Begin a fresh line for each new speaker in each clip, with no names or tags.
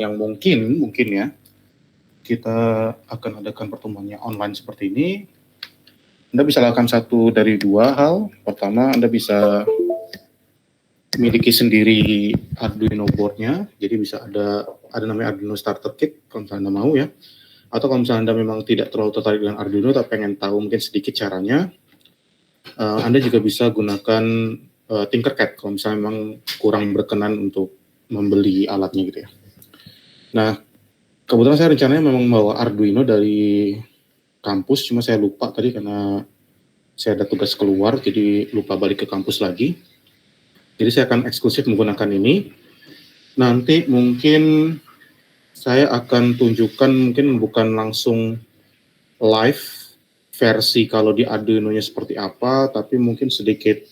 yang mungkin ya kita akan adakan pertemuannya online seperti ini, Anda bisa lakukan satu dari dua hal. Pertama, Anda bisa miliki sendiri Arduino board-nya, jadi bisa ada namanya Arduino Starter Kit kalau misalnya Anda mau ya. Atau kalau misalnya Anda memang tidak terlalu tertarik dengan Arduino tapi pengen tahu mungkin sedikit caranya, Anda juga bisa gunakan Tinkercad kalau misalnya memang kurang berkenan untuk membeli alatnya gitu ya. Nah, kebetulan saya rencananya memang bawa Arduino dari kampus, cuma saya lupa tadi karena saya ada tugas keluar, jadi lupa balik ke kampus lagi. Jadi saya akan eksklusif menggunakan ini. Nanti mungkin saya akan tunjukkan, mungkin bukan langsung live versi kalau di Arduino-nya seperti apa, tapi mungkin sedikit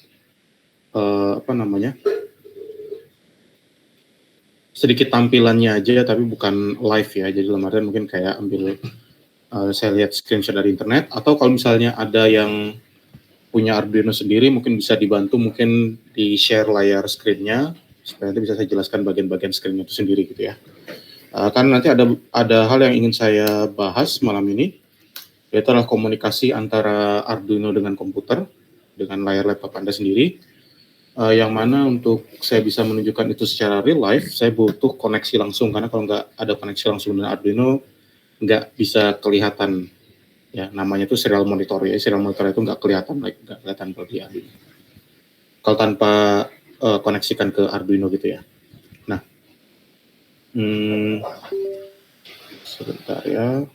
sedikit tampilannya aja, tapi bukan live ya. Jadi lemarian mungkin kayak ambil saya lihat screenshot dari internet, atau kalau misalnya ada yang punya Arduino sendiri mungkin bisa dibantu, mungkin di share layar screen-nya supaya nanti bisa saya jelaskan bagian-bagian screen-nya itu sendiri gitu ya. Karena nanti ada hal yang ingin saya bahas malam ini, yaitu adalah komunikasi antara Arduino dengan komputer, dengan layar laptop Anda sendiri, yang mana untuk saya bisa menunjukkan itu secara real life, saya butuh koneksi langsung, karena kalau nggak ada koneksi langsung dengan Arduino, nggak bisa kelihatan. Ya, namanya itu serial monitor ya. Serial monitor itu nggak kelihatan kalau di Arduino. Kalau tanpa koneksikan ke Arduino gitu ya. Nah, sebentar ya.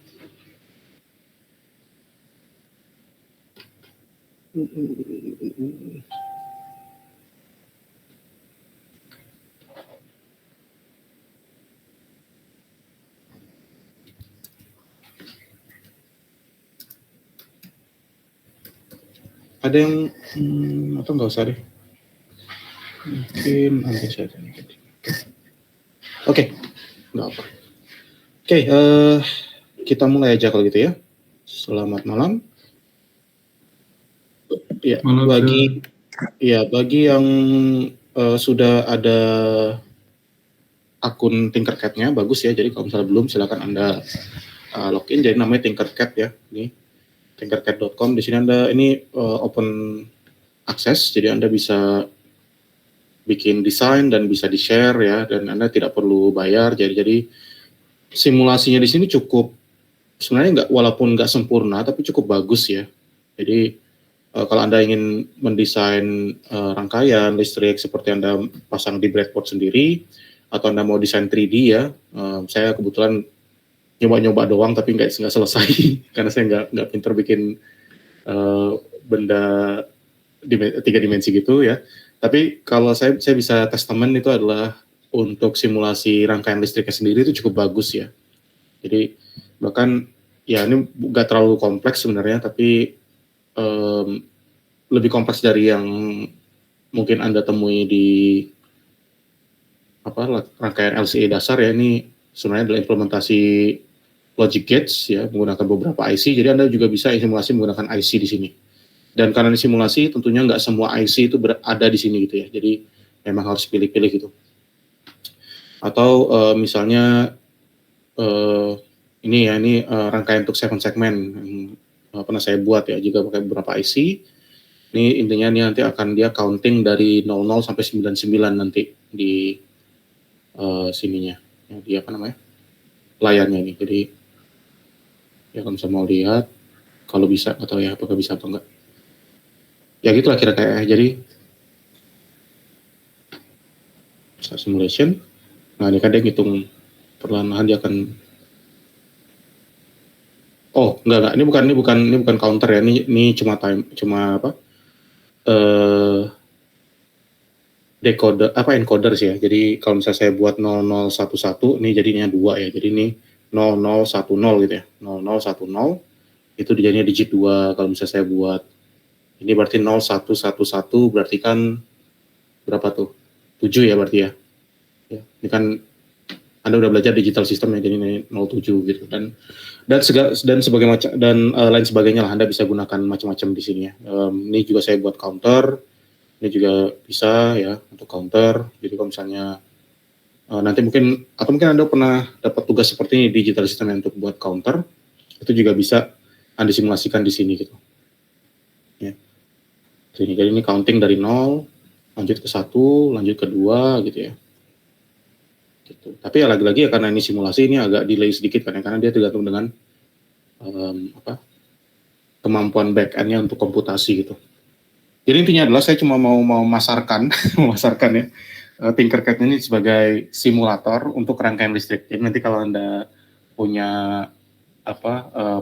Ada yang atau nggak usah deh, mungkin nanti saja. Oke, nggak apa. Oke, kita mulai aja kalau gitu ya. Selamat malam. Ya, bagi yang sudah ada akun Tinkercad-nya bagus ya. Jadi kalau misalnya belum, silakan Anda login. Jadi namanya Tinkercad ya. Ini tinkercad.com. Di sini Anda ini open access, jadi Anda bisa bikin desain dan bisa di-share ya, dan Anda tidak perlu bayar. Jadi simulasinya di sini cukup, sebenarnya walaupun nggak sempurna tapi cukup bagus ya. Jadi kalau Anda ingin mendesain rangkaian listrik seperti Anda pasang di breadboard sendiri, atau Anda mau desain 3D ya, saya kebetulan nyoba-nyoba doang tapi nggak selesai karena saya nggak pinter bikin benda tiga dimensi gitu ya. Tapi kalau saya bisa testament itu adalah untuk simulasi rangkaian listriknya sendiri itu cukup bagus ya. Jadi bahkan ya ini nggak terlalu kompleks sebenarnya, tapi lebih kompleks dari yang mungkin Anda temui di rangkaian LCA dasar ya. Ini sebenarnya adalah implementasi logic gates ya, menggunakan beberapa IC. Jadi Anda juga bisa simulasi menggunakan IC di sini. Dan karena simulasi tentunya nggak semua IC itu ada di sini gitu ya. Jadi memang harus pilih-pilih gitu. Atau misalnya ini rangkaian untuk 7 segmen yang pernah saya buat ya, juga pakai beberapa IC. Ini intinya nanti akan dia counting dari 00 sampai 99 nanti di sininya. Ya, di layarnya ini. Jadi ya kalau misalnya mau lihat, kalau bisa atau ya apakah bisa atau enggak. Ya gitulah kira-kira. Jadi simulation. Nah ini kan dia ngitung perlahan-lahan, dia akan. Oh enggak, ini bukan counter ya. Ini cuma decoder encoder sih ya. Jadi kalau misalnya saya buat 0011, ini jadinya 2 ya. Jadi ini 0010 gitu ya. 0010 itu jadinya digit 2. Kalau misalnya saya buat ini berarti 0111, berarti kan berapa tuh? 7 ya berarti ya. Ini kan Anda udah belajar digital system ya, jadi ini 07 gitu. Dan lain sebagainya lah, Anda bisa gunakan macam-macam di sini ya. Ini juga saya buat counter. Ini juga bisa ya untuk counter. Jadi kalau misalnya Nanti mungkin Anda pernah dapat tugas seperti ini, digital system untuk buat counter, itu juga bisa Anda simulasikan di sini gitu. Ya. Jadi ini counting dari 0, lanjut ke 1, lanjut ke 2 gitu ya. Gitu. Tapi ya lagi-lagi ya karena ini simulasi, ini agak delay sedikit kan ya, karena dia tergantung dengan kemampuan back-end-nya untuk komputasi gitu. Jadi intinya adalah saya cuma mau memasarkan ya Tinkercad ini sebagai simulator untuk rangkaian listrik. Jadi nanti kalau Anda punya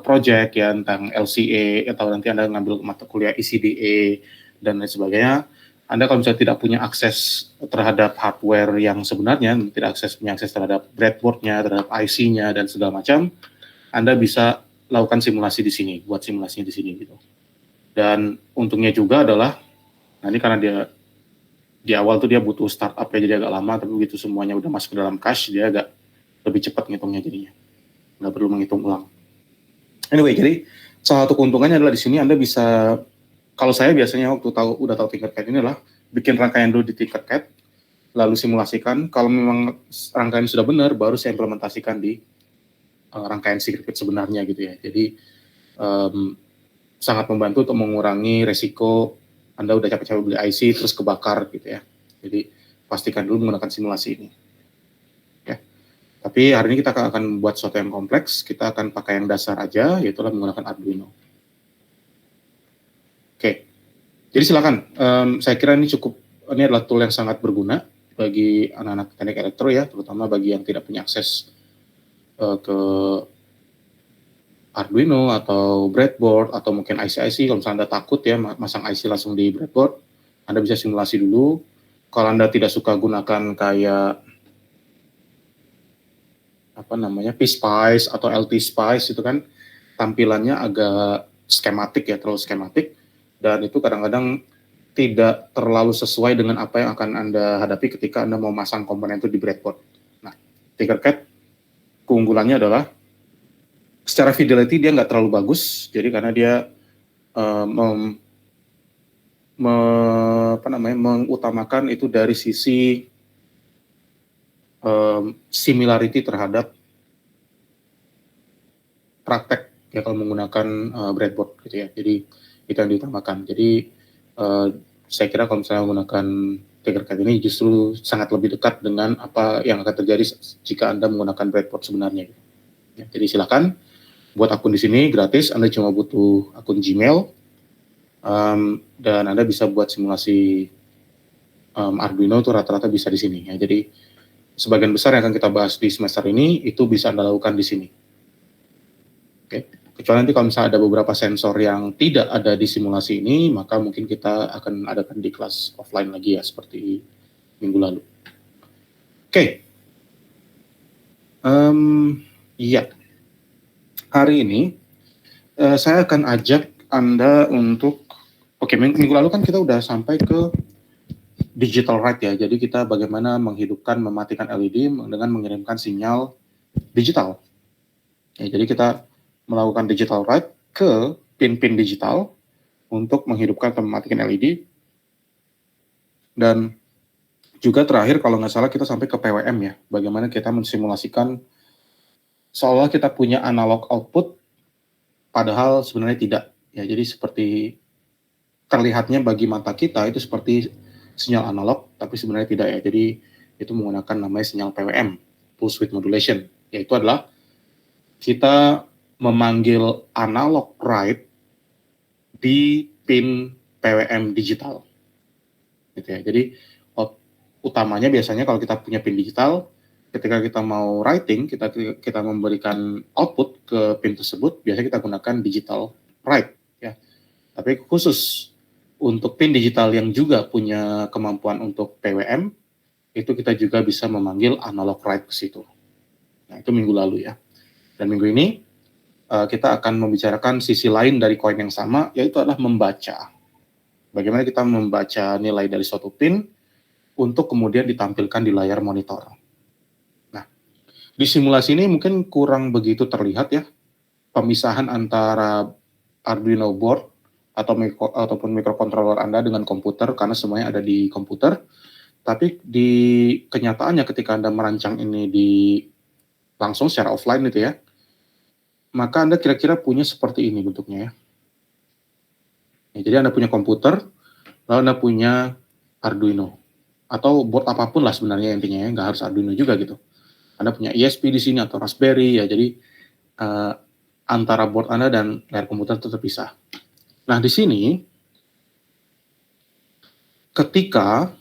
project ya tentang LCA atau nanti Anda ngambil mata kuliah ECDA dan lain sebagainya, Anda kalau misalnya tidak punya akses terhadap hardware yang sebenarnya, tidak punya akses terhadap breadboard-nya, terhadap IC-nya dan segala macam, Anda bisa lakukan simulasi di sini, buat simulasinya di sini gitu. Dan untungnya juga adalah, nah ini karena dia di awal tuh dia butuh startup ya, jadi agak lama, tapi begitu semuanya udah masuk ke dalam cache, dia agak lebih cepat ngitungnya jadinya. Nggak perlu menghitung ulang. Anyway, jadi salah satu keuntungannya adalah di sini Anda bisa, kalau saya biasanya waktu udah tahu Tinkercad ini adalah bikin rangkaian dulu di Tinkercad, lalu simulasikan. Kalau memang rangkaian sudah benar, baru saya implementasikan di rangkaian sirkuit sebenarnya gitu ya. Jadi sangat membantu untuk mengurangi resiko Anda udah capek-capek beli IC terus kebakar gitu ya. Jadi pastikan dulu menggunakan simulasi ini. Ya. Tapi hari ini kita akan buat sesuatu yang kompleks. Kita akan pakai yang dasar aja, yaitu menggunakan Arduino. Oke. Jadi silakan. Saya kira ini adalah tool yang sangat berguna bagi anak-anak teknik elektro ya, terutama bagi yang tidak punya akses ke Arduino atau breadboard atau mungkin IC-IC. Kalau misalnya Anda takut ya masang IC langsung di breadboard, Anda bisa simulasi dulu. Kalau Anda tidak suka gunakan kayak PSpice atau LTSpice itu kan tampilannya agak skematik ya, terlalu skematik, dan itu kadang-kadang tidak terlalu sesuai dengan apa yang akan Anda hadapi ketika Anda mau masang komponen itu di breadboard. Nah, Tinkercad keunggulannya adalah secara fidelity dia nggak terlalu bagus, jadi karena dia mengutamakan itu dari sisi similarity terhadap praktek ya kalau menggunakan breadboard gitu ya. Jadi itu yang diutamakan. Jadi saya kira kalau misalnya menggunakan Tinkercad ini justru sangat lebih dekat dengan apa yang akan terjadi jika Anda menggunakan breadboard sebenarnya. Ya, jadi silakan buat akun di sini gratis. Anda cuma butuh akun Gmail dan Anda bisa buat simulasi Arduino itu rata-rata bisa di sini. Ya. Jadi sebagian besar yang akan kita bahas di semester ini itu bisa Anda lakukan di sini. Oke. Kecuali nanti kalau misalnya ada beberapa sensor yang tidak ada di simulasi ini, maka mungkin kita akan adakan di kelas offline lagi ya, seperti minggu lalu. Oke. Iya. Hari ini saya akan ajak Anda untuk, minggu lalu kan kita udah sampai ke digital write ya, jadi kita bagaimana menghidupkan, mematikan LED dengan mengirimkan sinyal digital. Ya, jadi kita melakukan digital write ke pin-pin digital untuk menghidupkan atau mematikan LED. Dan juga terakhir kalau nggak salah kita sampai ke PWM ya, bagaimana kita mensimulasikan seolah kita punya analog output, padahal sebenarnya tidak. Ya, jadi seperti terlihatnya bagi mata kita itu seperti sinyal analog, tapi sebenarnya tidak ya. Jadi itu menggunakan namanya sinyal PWM, pulse width modulation. Yaitu adalah kita memanggil analog write di pin PWM digital. Gitu ya. Jadi utamanya biasanya kalau kita punya pin digital, ketika kita mau writing, kita memberikan output ke pin tersebut, biasanya kita gunakan digital write ya. Tapi khusus untuk pin digital yang juga punya kemampuan untuk PWM, itu kita juga bisa memanggil analog write ke situ. Nah, itu minggu lalu ya. Dan minggu ini kita akan membicarakan sisi lain dari koin yang sama, yaitu adalah membaca. Bagaimana kita membaca nilai dari suatu pin untuk kemudian ditampilkan di layar monitor. Nah, di simulasi ini mungkin kurang begitu terlihat ya, pemisahan antara Arduino board ataupun microcontroller Anda dengan komputer, karena semuanya ada di komputer. Tapi di kenyataannya ketika Anda merancang ini langsung secara offline itu ya, maka Anda kira-kira punya seperti ini bentuknya ya. Jadi Anda punya komputer, lalu Anda punya Arduino atau board apapun lah sebenarnya intinya ya, nggak harus Arduino juga gitu. Anda punya ESP di sini atau Raspberry ya, jadi antara board Anda dan layar komputer itu terpisah. Nah di sini ketika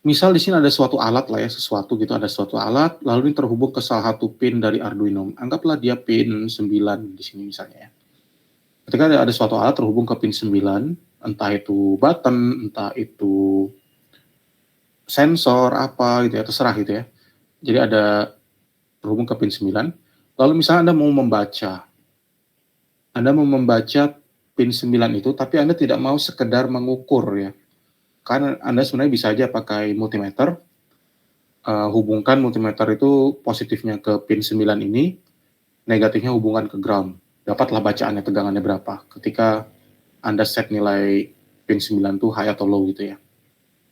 misal di sini ada suatu alat lah ya, sesuatu gitu, ada suatu alat lalu ini terhubung ke salah satu pin dari Arduino. Anggaplah dia pin 9 di sini misalnya ya. Ketika ada suatu alat terhubung ke pin 9, entah itu button, entah itu sensor apa gitu ya, terserah gitu ya. Jadi ada terhubung ke pin 9. Lalu misalnya Anda mau membaca pin 9 itu, tapi Anda tidak mau sekedar mengukur ya. Kan Anda sebenarnya bisa aja pakai multimeter, hubungkan multimeter itu positifnya ke pin 9 ini, negatifnya hubungan ke ground. Dapatlah bacaannya, tegangannya berapa ketika Anda set nilai pin 9 itu high atau low gitu ya.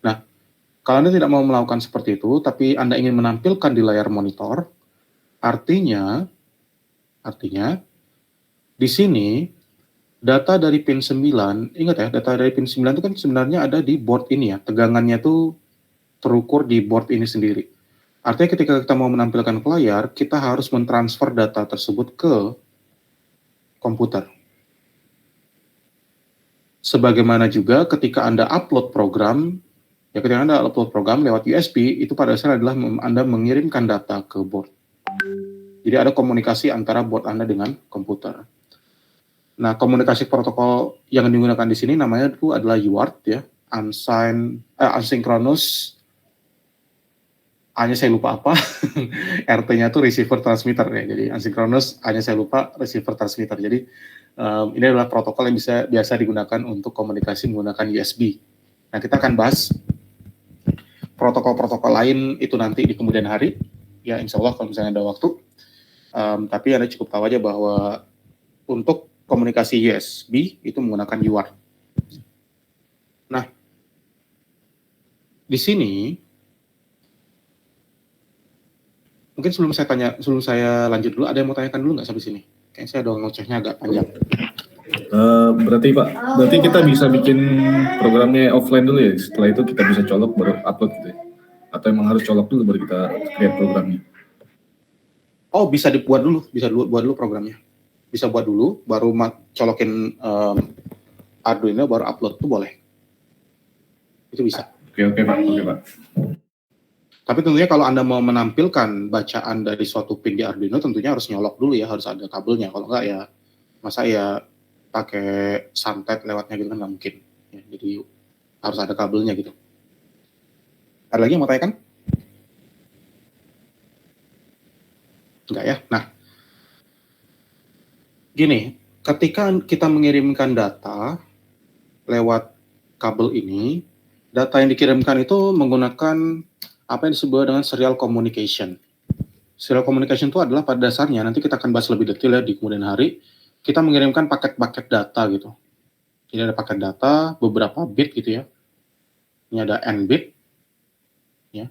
Nah, kalau Anda tidak mau melakukan seperti itu, tapi Anda ingin menampilkan di layar monitor, artinya di sini data dari pin 9, ingat ya, data dari pin 9 itu kan sebenarnya ada di board ini ya, tegangannya itu terukur di board ini sendiri. Artinya ketika kita mau menampilkan ke layar, kita harus mentransfer data tersebut ke komputer. Sebagaimana juga ketika Anda upload program, ya ketika Anda upload program lewat USB, itu pada dasarnya adalah Anda mengirimkan data ke board. Jadi ada komunikasi antara board Anda dengan komputer. Nah, komunikasi protokol yang digunakan di sini namanya itu adalah UART ya, asynchronous, hanya saya lupa apa, RT-nya itu receiver transmitter ya, jadi asynchronous, hanya saya lupa receiver transmitter. Jadi ini adalah protokol yang biasa digunakan untuk komunikasi menggunakan USB. Nah, kita akan bahas protokol-protokol lain itu nanti di kemudian hari, ya insya Allah kalau misalnya ada waktu. Tapi Anda cukup tahu aja bahwa untuk komunikasi USB itu menggunakan UART. Nah, di sini mungkin sebelum saya lanjut dulu, ada yang mau tanyakan dulu nggak sampai sini? Kayaknya saya doang ngocehnya agak panjang.
Berarti kita bisa bikin programnya offline dulu ya, setelah itu kita bisa colok baru upload gitu ya? Atau emang harus colok dulu baru kita create programnya?
Oh, bisa dibuat dulu, buat dulu programnya. Bisa buat dulu, baru colokin Arduino, baru upload tuh boleh. Itu bisa.
Oke Pak.
Tapi tentunya kalau Anda mau menampilkan bacaan dari suatu pin di Arduino, tentunya harus nyolok dulu ya, harus ada kabelnya. Kalau enggak ya, masa ya pakai santet lewatnya gitu kan nggak mungkin. Ya, jadi harus ada kabelnya gitu. Ada lagi yang mau tanyakan? Enggak ya? Nah, gini, ketika kita mengirimkan data lewat kabel ini, data yang dikirimkan itu menggunakan apa yang disebut dengan serial communication. Serial communication itu adalah pada dasarnya, nanti kita akan bahas lebih detail ya di kemudian hari, kita mengirimkan paket-paket data gitu. Jadi ada paket data, beberapa bit gitu ya. Ini ada N bit, ya,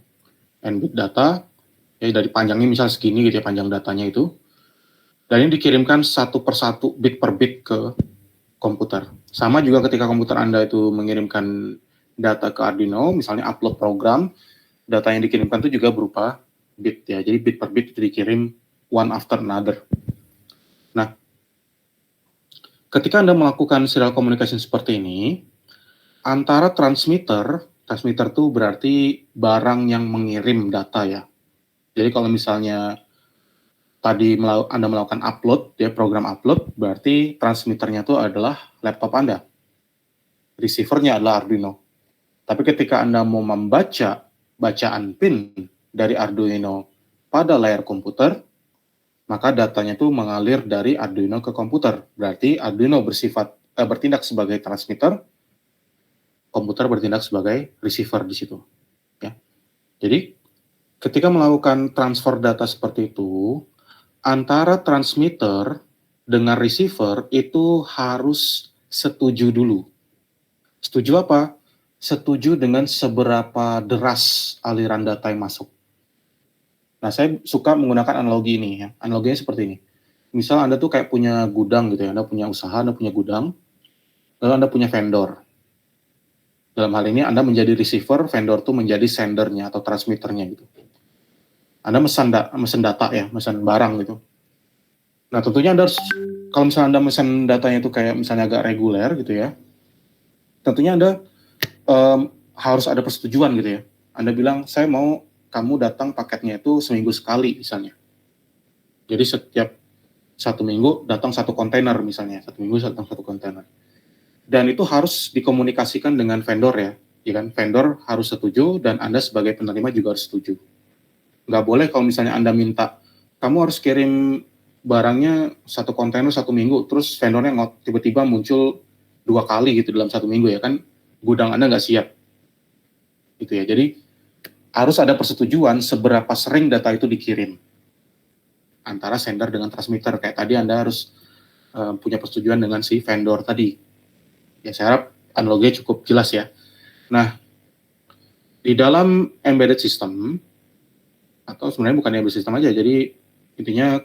N bit data, ya dari panjangnya misal segini gitu ya, panjang datanya itu. Dan ini dikirimkan satu persatu, bit per bit ke komputer. Sama juga ketika komputer Anda itu mengirimkan data ke Arduino, misalnya upload program, data yang dikirimkan itu juga berupa bit ya. Jadi bit per bit itu dikirim one after another. Nah, ketika Anda melakukan serial communication seperti ini, antara transmitter itu berarti barang yang mengirim data ya. Jadi kalau misalnya tadi Anda melakukan upload, ya program upload, berarti transmitternya itu adalah laptop Anda. Receivernya adalah Arduino. Tapi ketika Anda mau membaca bacaan pin dari Arduino pada layar komputer, maka datanya itu mengalir dari Arduino ke komputer. Berarti Arduino bertindak sebagai transmitter, komputer bertindak sebagai receiver di situ. Ya. Jadi ketika melakukan transfer data seperti itu, antara transmitter dengan receiver itu harus setuju dulu. Setuju apa? setuju dengan seberapa deras aliran data yang masuk. Nah, saya suka menggunakan analogi ini ya. Analoginya seperti ini. Misal Anda tuh kayak punya gudang gitu ya, Anda punya usaha, Anda punya gudang, lalu Anda punya vendor. Dalam hal ini Anda menjadi receiver, vendor tuh menjadi sendernya atau transmitternya gitu. Anda mesen data ya, mesen barang gitu. Nah, tentunya Anda harus, kalau misalnya Anda mesen datanya itu kayak misalnya agak reguler gitu ya, tentunya Anda harus ada persetujuan gitu ya. Anda bilang, saya mau kamu datang paketnya itu seminggu sekali misalnya. Jadi setiap 1 minggu datang 1 kontainer misalnya, 1 minggu datang 1 kontainer. Dan itu harus dikomunikasikan dengan vendor ya kan? Vendor harus setuju dan Anda sebagai penerima juga harus setuju. Nggak boleh kalau misalnya Anda minta, kamu harus kirim barangnya 1 kontainer 1 minggu, terus vendornya tiba-tiba muncul 2 kali gitu dalam 1 minggu ya kan, gudang Anda nggak siap. Gitu ya, jadi harus ada persetujuan seberapa sering data itu dikirim antara sender dengan transmitter. Kayak tadi Anda harus punya persetujuan dengan si vendor tadi. Ya, saya harap analoginya cukup jelas ya. Nah, di dalam embedded system, atau sebenarnya bukan embedded system aja, jadi intinya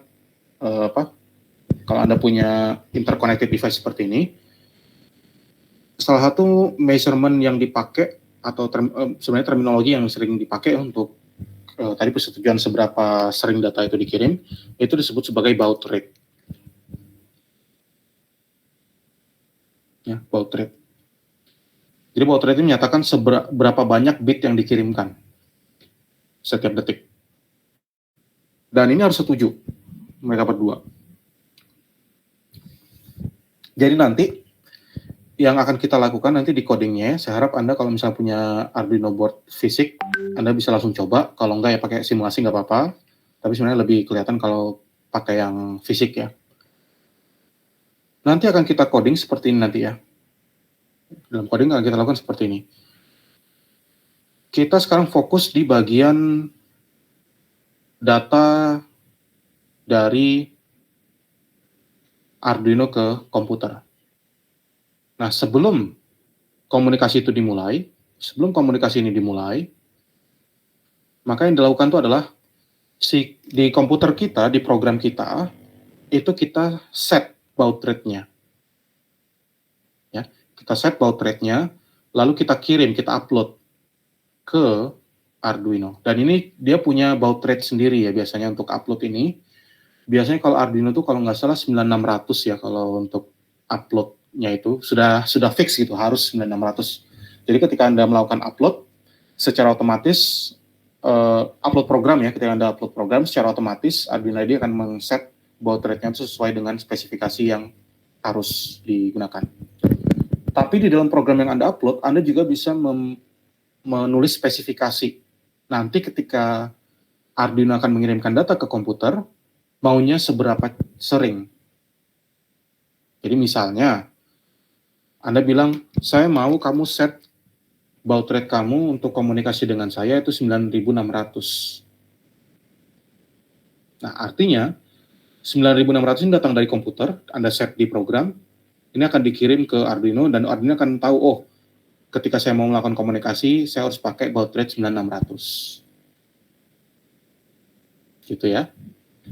kalau Anda punya interconnected device seperti ini, salah satu measurement yang dipakai atau sebenarnya terminologi yang sering dipakai untuk tadi persetujuan seberapa sering data itu dikirim, itu disebut sebagai baud rate. Ya, baud rate. Jadi baud rate ini menyatakan seberapa banyak bit yang dikirimkan setiap detik. Dan ini harus setuju mereka berdua. Jadi nanti yang akan kita lakukan nanti di codingnya, saya harap Anda kalau misalnya punya Arduino board fisik, Anda bisa langsung coba. Kalau enggak ya pakai simulasi nggak apa-apa. Tapi sebenarnya lebih kelihatan kalau pakai yang fisik ya. Nanti akan kita coding seperti ini nanti ya. Dalam coding akan kita lakukan seperti ini. Kita sekarang fokus di bagian data dari Arduino ke komputer. Nah, sebelum komunikasi ini dimulai, maka yang dilakukan itu adalah di komputer kita, di program kita, itu kita set baud rate-nya. Ya, kita set baud rate-nya, lalu kita kirim, kita upload ke Arduino. Dan ini dia punya baud rate sendiri ya biasanya untuk upload ini. Biasanya kalau Arduino tuh kalau nggak salah 9600 ya kalau untuk upload-nya itu sudah fix gitu, harus 9600. Jadi ketika Anda melakukan upload, secara otomatis upload program ya, ketika Anda upload program secara otomatis Arduino ID akan men-set baud rate-nya sesuai dengan spesifikasi yang harus digunakan. Tapi di dalam program yang Anda upload, Anda juga bisa menulis spesifikasi. Nanti ketika Arduino akan mengirimkan data ke komputer, maunya seberapa sering. Jadi misalnya, Anda bilang, saya mau kamu set baud rate kamu untuk komunikasi dengan saya itu 9600. Nah, artinya 9600 ini datang dari komputer, Anda set di program, ini akan dikirim ke Arduino, dan Arduino akan tahu, oh, ketika saya mau melakukan komunikasi, saya harus pakai baud rate 9600. Gitu ya.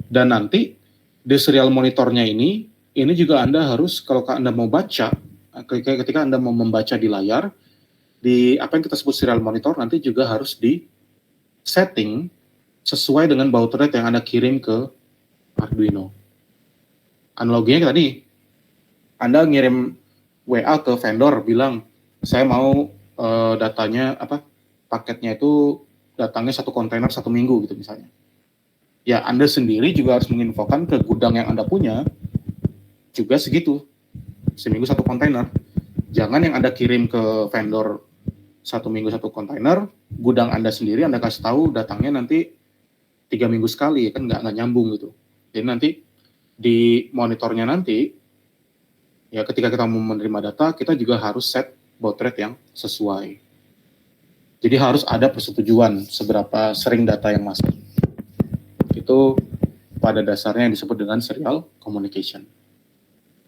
Dan nanti di serial monitornya ini juga Anda harus, kalau Anda mau baca, ketika Anda mau membaca di layar, di apa yang kita sebut serial monitor nanti juga harus di setting sesuai dengan baud rate yang Anda kirim ke Arduino. Analoginya tadi, Anda ngirim WA ke vendor bilang, saya mau datanya paketnya itu datangnya 1 kontainer 1 minggu gitu misalnya. Ya, Anda sendiri juga harus menginfokan ke gudang yang Anda punya juga segitu, seminggu 1 kontainer. Jangan yang Anda kirim ke vendor 1 minggu 1 kontainer, gudang Anda sendiri Anda kasih tahu datangnya nanti 3 minggu sekali, kan nggak nyambung gitu. Jadi nanti di monitornya nanti, ya ketika kita mau menerima data, kita juga harus set baud rate yang sesuai. Jadi harus ada persetujuan seberapa sering data yang masuk. Itu pada dasarnya yang disebut dengan serial communication.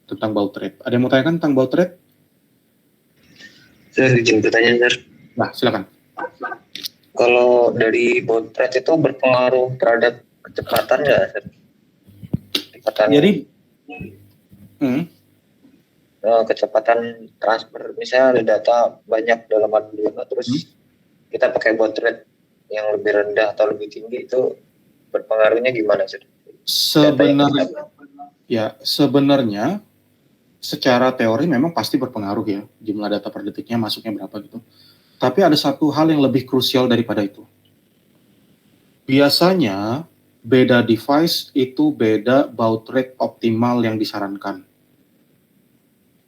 Tentang baud rate. Ada yang mau tanyakan tentang baud rate?
Saya izin bertanya, Sir.
Nah, silakan.
Kalau dari baud rate itu berpengaruh terhadap kecepatan nggak? Kecepatan
Jadi,
kecepatan transfer, misalnya ada data banyak dalam Arduino, terus kita pakai baud rate yang lebih rendah atau lebih tinggi, itu berpengaruhnya gimana sih?
Sebenarnya secara teori memang pasti berpengaruh ya, jumlah data per detiknya masuknya berapa gitu. Tapi ada satu hal yang lebih krusial daripada itu. Biasanya beda device itu beda baud rate optimal yang disarankan.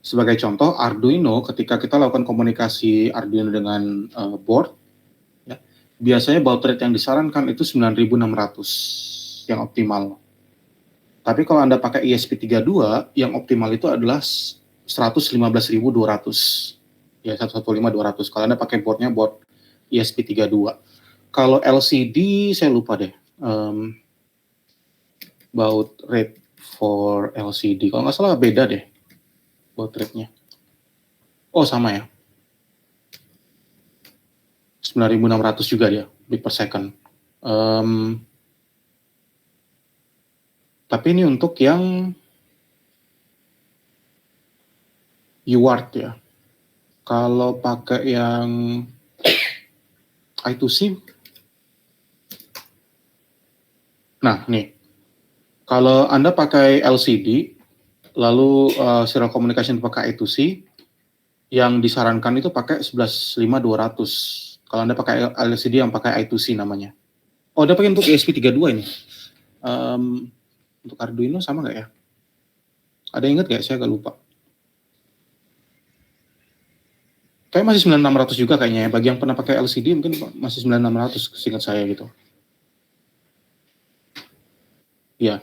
Sebagai contoh, Arduino, ketika kita lakukan komunikasi Arduino dengan board, ya, biasanya baud rate yang disarankan itu 9600 yang optimal. Tapi kalau Anda pakai ESP32, yang optimal itu adalah 115200. Ya, 115200. Kalau Anda pakai boardnya board ESP32. Kalau LCD, saya lupa deh. Baud rate for LCD. Kalau nggak salah beda deh baud rate-nya. Oh, sama ya. 9600 juga dia, bit per second. Tapi ini untuk yang UART ya. Kalau pakai yang I2C, nah nih, kalau Anda pakai LCD, lalu serial communication pakai I2C, yang disarankan itu pakai 115200. Kalau Anda pakai LCD yang pakai I2C namanya. Oh, Anda pakai untuk ESP32 ini. Untuk Arduino sama nggak ya? Ada ingat nggak? Saya agak lupa. Kayak masih 9600 juga kayaknya ya. Bagi yang pernah pakai LCD mungkin masih 9600 seingat saya gitu. Ya,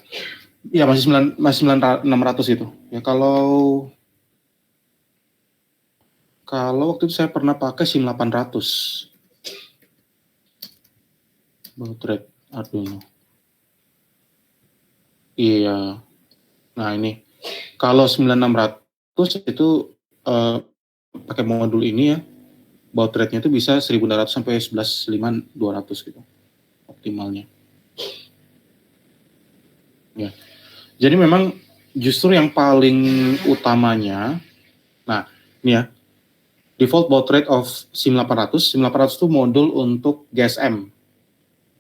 ya masih 9600 itu. Ya kalau waktu itu saya pernah pakai SIM 800 baud rate Arduino. Iya. Nah ini kalau 9600 itu pakai modul ini ya, baud rate-nya itu bisa 1600 sampai 115200 gitu optimalnya. Ya. Jadi memang justru yang paling utamanya, nah ini ya, default baud rate of SIM 800 itu modul untuk GSM.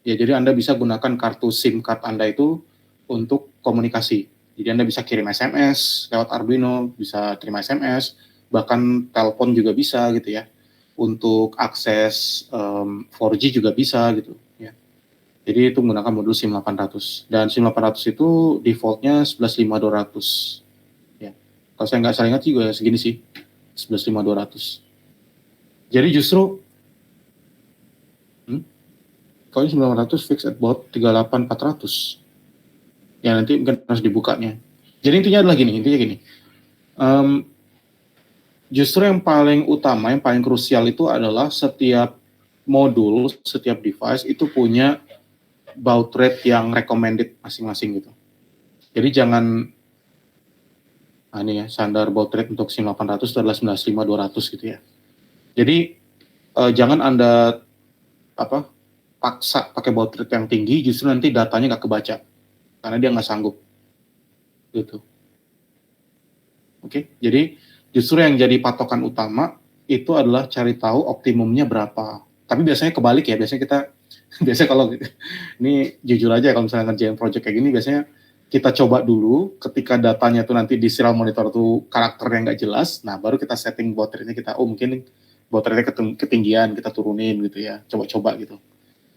Ya, jadi Anda bisa gunakan kartu SIM card Anda itu untuk komunikasi. Jadi Anda bisa kirim SMS lewat Arduino, bisa terima SMS, bahkan telepon juga bisa gitu ya. Untuk akses 4G juga bisa gitu ya. Jadi itu menggunakan modul SIM 800. Dan SIM 800 itu defaultnya 115200. Ya. Kalau saya nggak salah ingat juga segini sih, 115200. Jadi justru kalau 900 fix at baud 38400. Ya nanti mungkin harus dibukanya. Jadi intinya gini. Justru yang paling utama, yang paling krusial itu adalah setiap modul, setiap device itu punya baud rate yang recommended masing-masing gitu. Jadi jangan, ini ya, standar baud rate untuk SIM 800 itu adalah 19500 gitu ya. Jadi jangan Anda paksa pakai baud rate yang tinggi, justru nanti datanya nggak kebaca karena dia nggak sanggup gitu. Oke, jadi justru yang jadi patokan utama itu adalah cari tahu optimumnya berapa. Tapi biasanya kebalik ya, biasanya kalau ini jujur aja kalau misalnya ngerjain project kayak gini, biasanya kita coba dulu ketika datanya tuh nanti di serial monitor tuh karakternya nggak jelas, nah baru kita setting baud rate-nya, kita mungkin baud rate-nya ketinggian, kita turunin gitu ya, coba-coba gitu.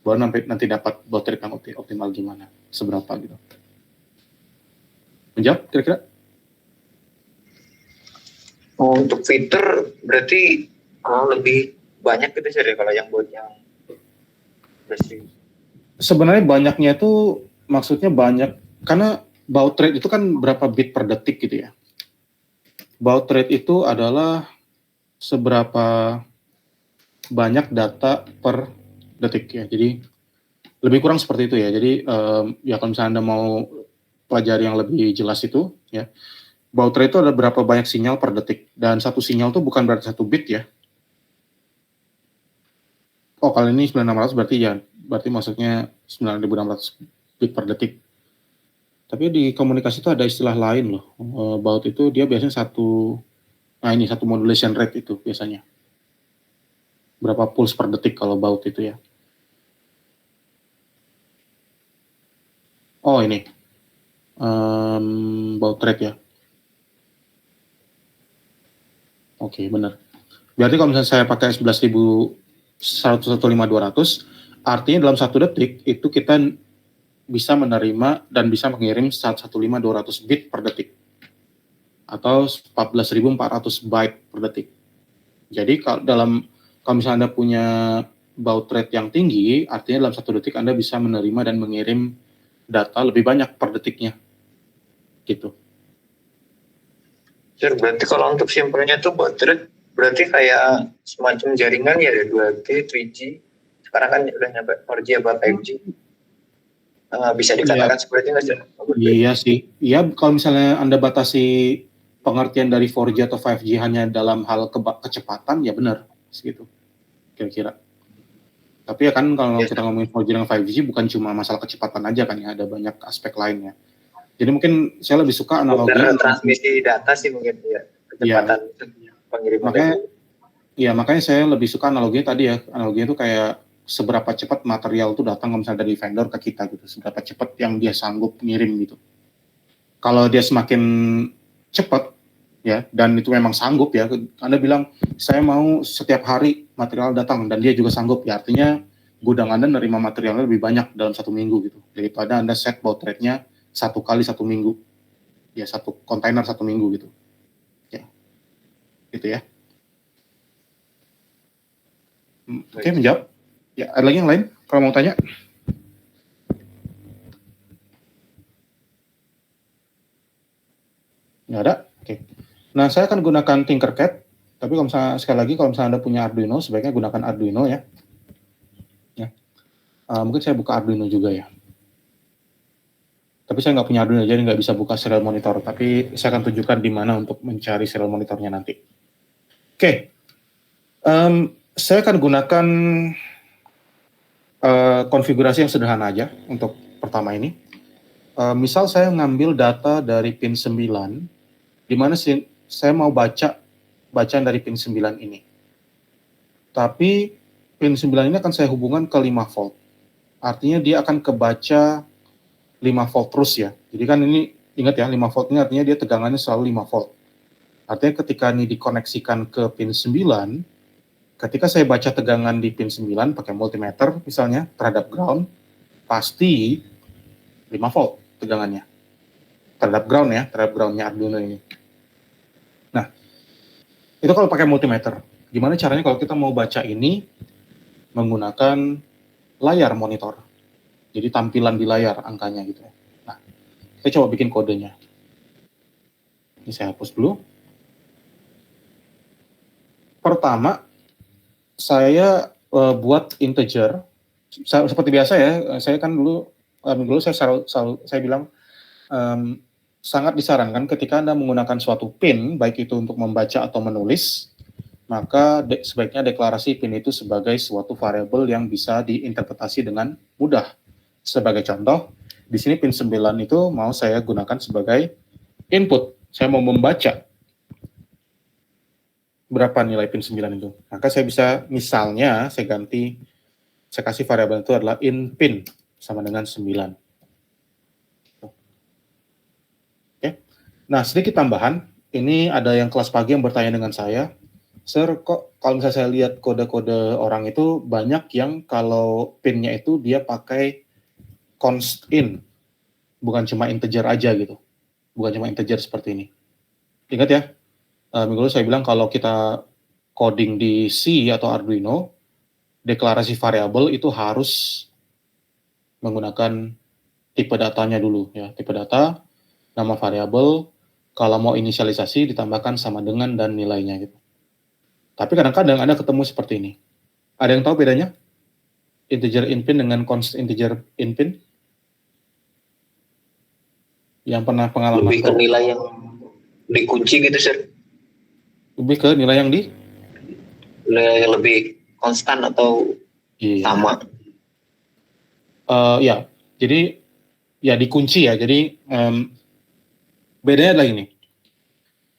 Baru nanti dapat baud rate yang optimal gimana, seberapa gitu. Menjawab kira-kira?
Oh, untuk fitur berarti lebih banyak gitu sih kalau yang buat yang bersih.
Sebenarnya banyaknya itu maksudnya banyak karena baud rate itu kan berapa bit per detik gitu ya. Baud rate itu adalah seberapa banyak data per detik ya. Jadi lebih kurang seperti itu ya. Jadi ya kalau misalnya Anda mau pelajari yang lebih jelas itu ya, baud rate itu ada berapa banyak sinyal per detik, dan satu sinyal itu bukan berarti satu bit ya. Oh, kalau ini 9600 berarti ya, berarti maksudnya 9600 bit per detik. Tapi di komunikasi itu ada istilah lain loh. Baud itu dia biasanya satu modulation rate itu biasanya. Berapa pulse per detik kalau baud itu ya. Oh ini, baud rate ya. Oke, benar. Berarti kalau misalnya saya pakai 11.115.200, artinya dalam 1 detik itu kita bisa menerima dan bisa mengirim 115.200 bit per detik atau 14.400 byte per detik. Jadi kalau misalnya Anda punya baud rate yang tinggi, artinya dalam 1 detik Anda bisa menerima dan mengirim data lebih banyak per detiknya. Gitu.
Sir, berarti kalau untuk simpelnya tuh baud rate berarti kayak semacam jaringan ya, ada 2G, 3G. Sekarang kan udah nyampe 4G apa 5G. Bisa dikatakan seperti itu nggak sih?
Iya sih. Iya, kalau misalnya Anda batasi pengertian dari 4G atau 5G hanya dalam hal kecepatan, ya benar. Segitu. Kira-kira. Tapi ya kan kalau kita ngomongin 4G dan 5G bukan cuma masalah kecepatan aja kan ya, ada banyak aspek lainnya. Jadi mungkin saya lebih suka analogi
transmisi data sih mungkin ya, kecepatan pengiriman.
Makanya saya lebih suka analoginya tadi ya. Analoginya itu kayak seberapa cepat material itu datang misalnya dari vendor ke kita gitu, seberapa cepat yang dia sanggup ngirim gitu. Kalau dia semakin cepat ya, dan itu memang sanggup ya, Anda bilang saya mau setiap hari material datang dan dia juga sanggup ya, artinya gudang Anda nerima materialnya lebih banyak dalam 1 minggu gitu, daripada Anda set baud rate-nya 1 kali 1 minggu ya, 1 kontainer 1 minggu gitu ya, gitu ya. Oke, menjawab. Ya, ada lagi yang lain kalau mau tanya? Nggak ada? Oke. Nah, saya akan gunakan Tinkercad, tapi kalau misalnya, sekali lagi, kalau misalnya Anda punya Arduino, sebaiknya gunakan Arduino ya. Mungkin saya buka Arduino juga ya. Tapi saya nggak punya Arduino, jadi nggak bisa buka serial monitor, tapi saya akan tunjukkan di mana untuk mencari serial monitornya nanti. Oke. Saya akan gunakan konfigurasi yang sederhana aja untuk pertama ini. Misal saya ngambil data dari pin 9, di mana saya mau bacaan dari pin 9 ini. Tapi pin 9 ini akan saya hubungkan ke 5 volt. Artinya dia akan kebaca 5 volt terus ya. Jadi kan ini, ingat ya, 5 volt ini artinya dia tegangannya selalu 5 volt. Artinya ketika ini dikoneksikan ke pin 9, ketika saya baca tegangan di pin 9 pakai multimeter misalnya terhadap ground, pasti 5 volt tegangannya. Terhadap groundnya Arduino ini. Nah, itu kalau pakai multimeter. Gimana caranya kalau kita mau baca ini menggunakan layar monitor? Jadi tampilan di layar angkanya gitu. Nah, kita coba bikin kodenya. Ini saya hapus dulu. Pertama, saya buat integer. Seperti biasa ya, saya kan dulu saya bilang sangat disarankan ketika Anda menggunakan suatu pin, baik itu untuk membaca atau menulis, maka sebaiknya deklarasi pin itu sebagai suatu variabel yang bisa diinterpretasi dengan mudah. Sebagai contoh, di sini pin 9 itu mau saya gunakan sebagai input. Saya mau membaca berapa nilai pin 9 itu. Maka saya bisa, misalnya, saya kasih variabel itu adalah in pin sama dengan 9. Oke. Nah, sedikit tambahan, ini ada yang kelas pagi yang bertanya dengan saya, Sir, kok kalau misalnya saya lihat kode-kode orang itu banyak yang kalau pinnya itu dia pakai const in, bukan cuma integer aja gitu. Bukan cuma integer seperti ini. Ingat ya, minggu lalu saya bilang kalau kita coding di C atau Arduino, deklarasi variabel itu harus menggunakan tipe datanya dulu ya. Tipe data, nama variabel, kalau mau inisialisasi ditambahkan sama dengan dan nilainya gitu. Tapi kadang-kadang Anda ketemu seperti ini. Ada yang tahu bedanya? Integer in pin dengan const integer in pin? Yang pernah pengalaman?
Lebih ke nilai yang dikunci gitu, Sir.
Lebih ke nilai yang
nilai yang lebih konstan atau
Iya.
sama.
Ya, jadi ya dikunci ya. Jadi bedanya adalah ini.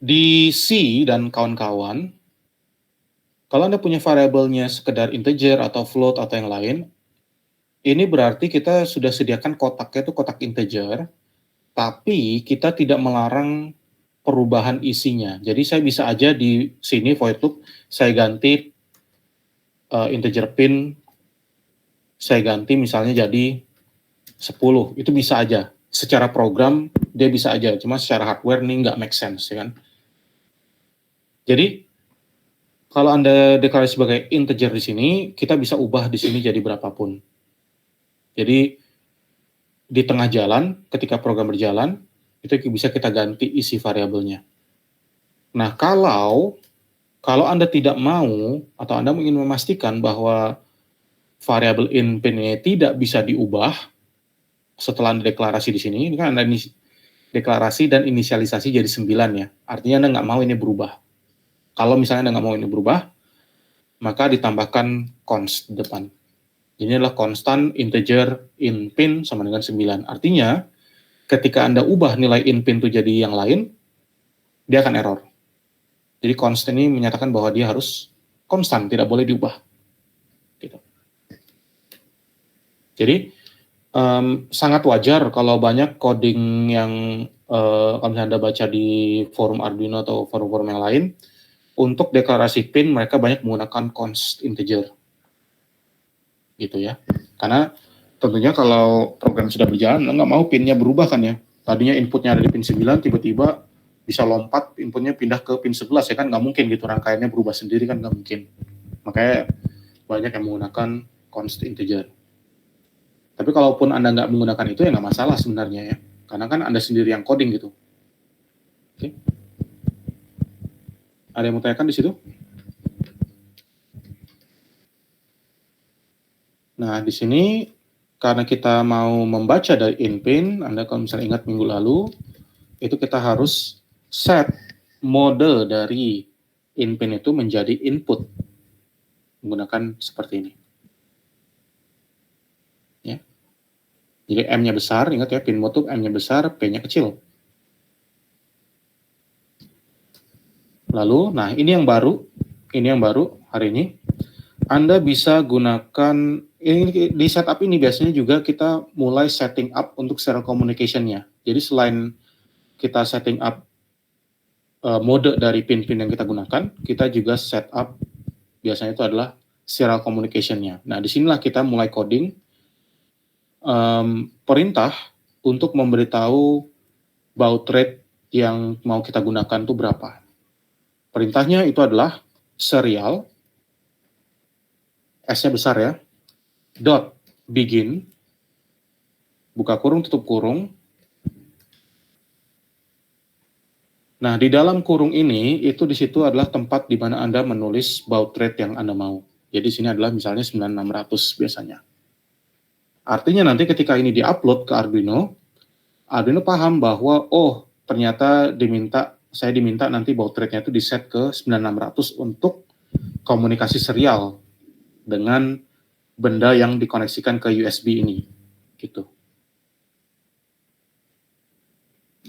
Di C dan kawan-kawan, kalau Anda punya variabelnya sekedar integer atau float atau yang lain, ini berarti kita sudah sediakan kotaknya itu kotak integer, tapi kita tidak melarang perubahan isinya. Jadi saya bisa aja di sini void loop, saya ganti integer pin, saya ganti misalnya jadi 10, itu bisa aja. Secara program dia bisa aja, cuma secara hardware nih nggak make sense, ya kan? Jadi kalau Anda deklarasi sebagai integer di sini, kita bisa ubah di sini jadi berapapun. Jadi di tengah jalan, ketika program berjalan, itu bisa kita ganti isi variabelnya. Nah, kalau Anda tidak mau atau Anda ingin memastikan bahwa variabel in pin ini tidak bisa diubah setelah Anda deklarasi di sini, ini kan Anda deklarasi dan inisialisasi jadi 9 ya. Artinya Anda nggak mau ini berubah. Kalau misalnya Anda nggak mau ini berubah, maka ditambahkan const di depan. Ini adalah constant integer in pin sama dengan 9. Artinya, ketika Anda ubah nilai in pin itu jadi yang lain, dia akan error. Jadi constant ini menyatakan bahwa dia harus konstan, tidak boleh diubah. Gitu. Jadi, sangat wajar kalau banyak coding yang kalau misalnya Anda baca di forum Arduino atau forum-forum yang lain, untuk deklarasi pin mereka banyak menggunakan const integer. Gitu ya. Karena tentunya kalau program sudah berjalan, nggak mau pinnya berubah kan ya. Tadinya inputnya ada di pin 9, tiba-tiba bisa lompat, inputnya pindah ke pin 11 ya kan, nggak mungkin gitu, rangkaiannya berubah sendiri kan nggak mungkin. Makanya banyak yang menggunakan const integer. Tapi kalaupun Anda nggak menggunakan itu ya nggak masalah sebenarnya ya. Karena kan Anda sendiri yang coding gitu. Oke. Ada yang mau tanyakan di situ? Nah, di sini karena kita mau membaca dari in-pin, Anda kalau misalnya ingat minggu lalu, itu kita harus set mode dari in-pin itu menjadi input. Menggunakan seperti ini. Ya. Jadi M-nya besar, ingat ya, pin mode itu M-nya besar, P-nya kecil. Lalu, nah ini yang baru hari ini. Anda bisa gunakan, ini di setup ini biasanya juga kita mulai setting up untuk serial communication-nya. Jadi selain kita setting up mode dari pin-pin yang kita gunakan, kita juga set up, biasanya itu adalah serial communication-nya. Nah, disinilah kita mulai coding perintah untuk memberitahu baud rate yang mau kita gunakan itu berapa. Perintahnya itu adalah serial, S-nya besar ya, dot begin, buka kurung, tutup kurung. Nah, di dalam kurung ini, itu di situ adalah tempat di mana Anda menulis baud rate yang Anda mau. Jadi sini adalah misalnya 9600 biasanya. Artinya nanti ketika ini di-upload ke Arduino, Arduino paham bahwa, oh ternyata saya diminta nanti baud rate-nya itu di-set ke 9600 untuk komunikasi serial dengan benda yang dikoneksikan ke USB ini, gitu.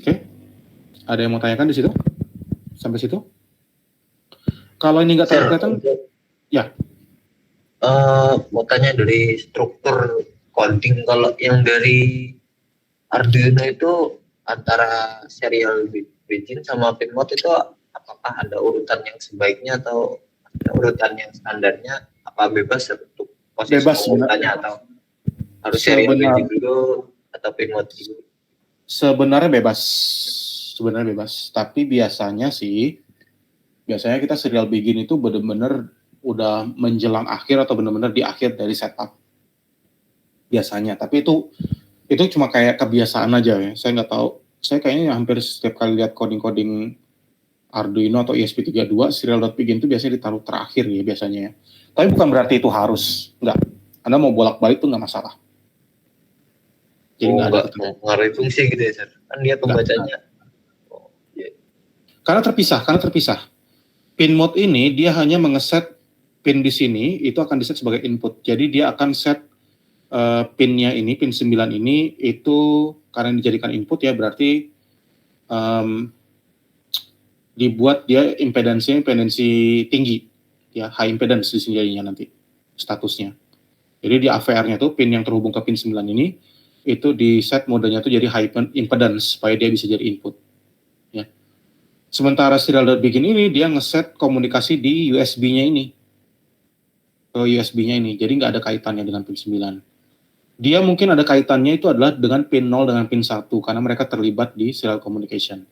Oke, ada yang mau tanyakan di situ? Sampai situ? Kalau ini nggak kelihatan, ya.
Mau tanya dari struktur coding, kalau yang dari Arduino itu antara serial begin sama pin mode itu apakah ada urutan yang sebaiknya atau ada urutan yang standarnya? Apa bebas untuk posisi urutannya atau harus serial begin dulu atau pin mode dulu?
Sebenarnya bebas, tapi biasanya kita serial begin itu benar-benar udah menjelang akhir atau benar-benar di akhir dari setup biasanya. Tapi itu cuma kayak kebiasaan aja ya. Saya nggak tahu. Saya kayaknya hampir setiap kali lihat coding Arduino atau ESP32 serial.begin itu biasanya ditaruh terakhir ya biasanya ya. Tapi bukan berarti itu harus, enggak. Anda mau bolak-balik itu nggak masalah. Jadi nggak ada
mengaruhi fungsi gitu ya, Sir? Kan dia pembacanya.
Karena terpisah. Pin mode ini dia hanya mengeset pin di sini itu akan diset sebagai input. Jadi dia akan set pinnya ini, pin 9 ini itu karena dijadikan input ya berarti dibuat dia impedansi tinggi ya, high impedance di sini jadinya nanti statusnya. Jadi di AVR-nya tuh pin yang terhubung ke pin 9 ini itu di set modenya tuh jadi high impedance supaya dia bisa jadi input ya. Sementara serial.begin ini dia ngeset komunikasi di USB-nya ini. Ke USB-nya ini. Jadi nggak ada kaitannya dengan pin 9. Dia mungkin ada kaitannya itu adalah dengan pin 0 dengan pin 1 karena mereka terlibat di serial communication.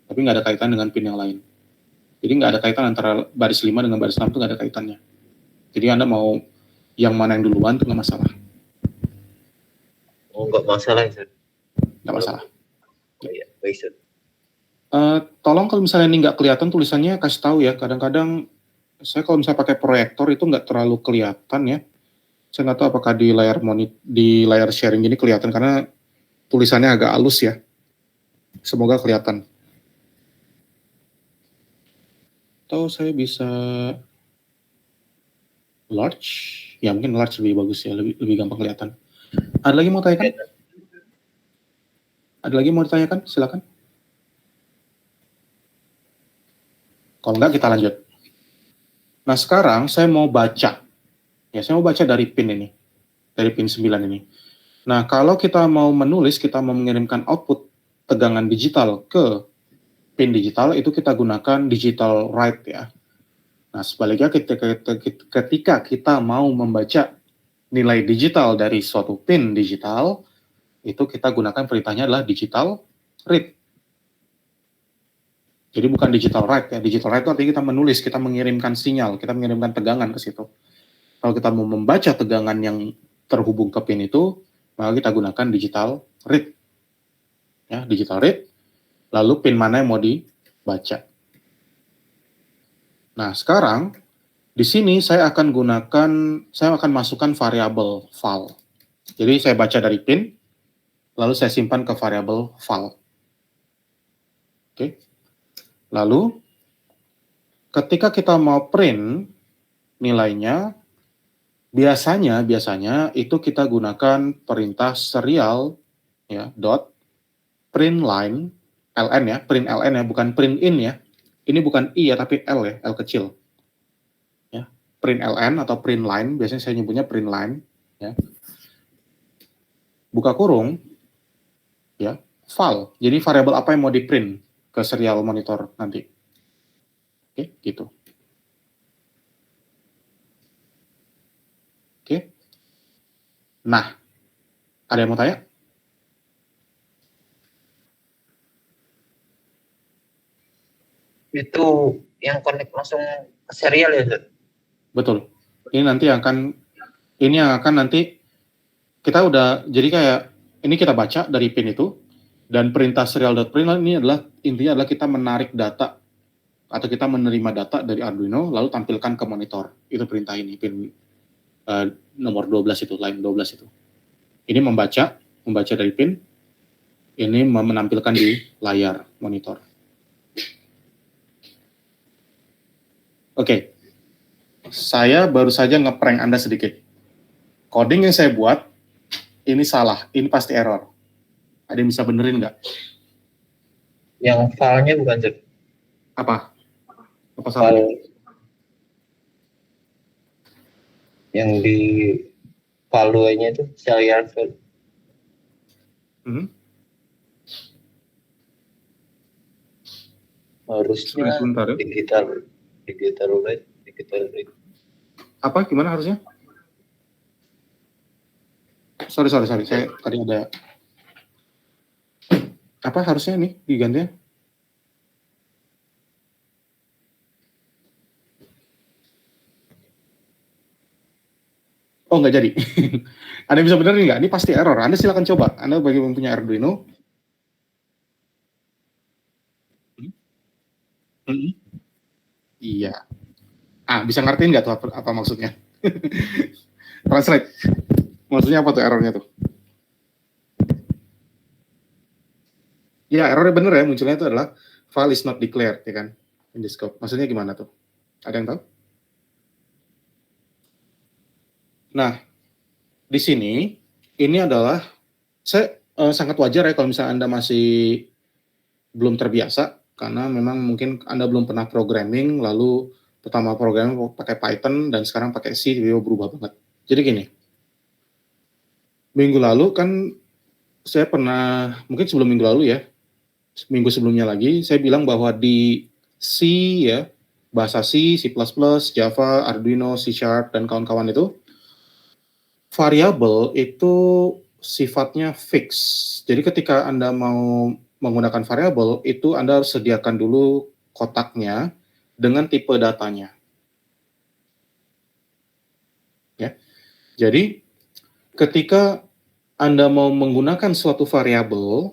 Tapi nggak ada kaitan dengan pin yang lain. Jadi nggak ada kaitan antara baris 5 dengan baris 6 itu nggak ada kaitannya. Jadi Anda mau yang mana yang duluan itu nggak masalah.
Oh, nggak masalah ya, Sir.
Nggak masalah.
Oh, iya, baik, Sir.
Tolong kalau misalnya ini nggak kelihatan tulisannya kasih tahu ya. Kadang-kadang saya kalau misalnya pakai proyektor itu nggak terlalu kelihatan ya. Saya nggak tahu apakah di layar sharing ini kelihatan karena tulisannya agak halus ya. Semoga kelihatan. Atau saya bisa large, ya mungkin large lebih bagus ya, lebih gampang kelihatan. Ada lagi mau tanyakan? Ada lagi mau ditanyakan? Silakan. Kalau enggak kita lanjut. Nah sekarang saya mau baca. Ya saya mau baca dari pin ini. Dari pin 9 ini. Nah kalau kita mau menulis, kita mau mengirimkan output tegangan digital ke pin digital, itu kita gunakan digital write ya. Nah sebaliknya ketika kita mau membaca nilai digital dari suatu pin digital, itu kita gunakan perintahnya adalah digital read. Jadi bukan digital write ya. Digital write itu artinya kita menulis, kita mengirimkan sinyal, kita mengirimkan tegangan ke situ. Kalau kita mau membaca tegangan yang terhubung ke pin itu, maka kita gunakan digital read. Ya, digital read. Lalu pin mana yang mau dibaca. Nah, sekarang di sini saya akan masukkan variabel val. Jadi saya baca dari pin, lalu saya simpan ke variabel val. Oke. Lalu ketika kita mau print nilainya, biasanya itu kita gunakan perintah serial ya dot print line ln ya, print ln ya, bukan print in ya. Ini bukan i ya, tapi l ya, l kecil. Ya, print ln atau print line, biasanya saya nyebutnya print line ya. Buka kurung ya, val. Jadi variabel apa yang mau di print ke serial monitor nanti. Oke, gitu. Oke. Nah, ada yang mau tanya?
Itu yang connect langsung ke serial ya, Sir?
Betul. Ini yang akan nanti kita udah, jadi kayak ini kita baca dari pin itu, dan perintah serial.print ini intinya adalah kita menarik data atau kita menerima data dari Arduino lalu tampilkan ke monitor. Itu perintah ini, pin nomor 12 itu, line 12 itu. Ini membaca dari pin, ini menampilkan di layar monitor. Oke. Saya baru saja ngeprank Anda sedikit. Coding yang saya buat ini salah, ini pasti error. Ada yang bisa benerin nggak?
Yang filenya bukan, Sir?
Apa salahnya?
Yang di valuenya itu serial, Sir. Harusnya
Sebentar, ya.
digital read.
Apa? Gimana harusnya? Sorry. Saya tadi ada apa harusnya nih diganti? Oh, nggak jadi. Anda bisa benerin nggak? Ini pasti error. Anda silakan coba. Anda bagi yang punya Arduino. Iya. Bisa ngertiin nggak tuh apa maksudnya? Translate. Maksudnya apa tuh errornya tuh? Ya, errornya bener ya. Munculnya itu adalah file is not declared, ya kan? In the scope. Maksudnya gimana tuh? Ada yang tahu? Nah, di sini ini adalah sangat wajar ya kalau misalnya Anda masih belum terbiasa karena memang mungkin Anda belum pernah programming, lalu pertama programming pakai Python dan sekarang pakai C, tiba-tiba berubah banget. Jadi gini, minggu lalu kan saya pernah, mungkin sebelum minggu lalu ya, minggu sebelumnya lagi, saya bilang bahwa di C ya, bahasa C, C++, Java, Arduino, C Sharp, dan kawan-kawan itu, variabel itu sifatnya fix. Jadi ketika Anda mau menggunakan variabel, itu Anda harus sediakan dulu kotaknya dengan tipe datanya. Ya. Jadi ketika Anda mau menggunakan suatu variabel,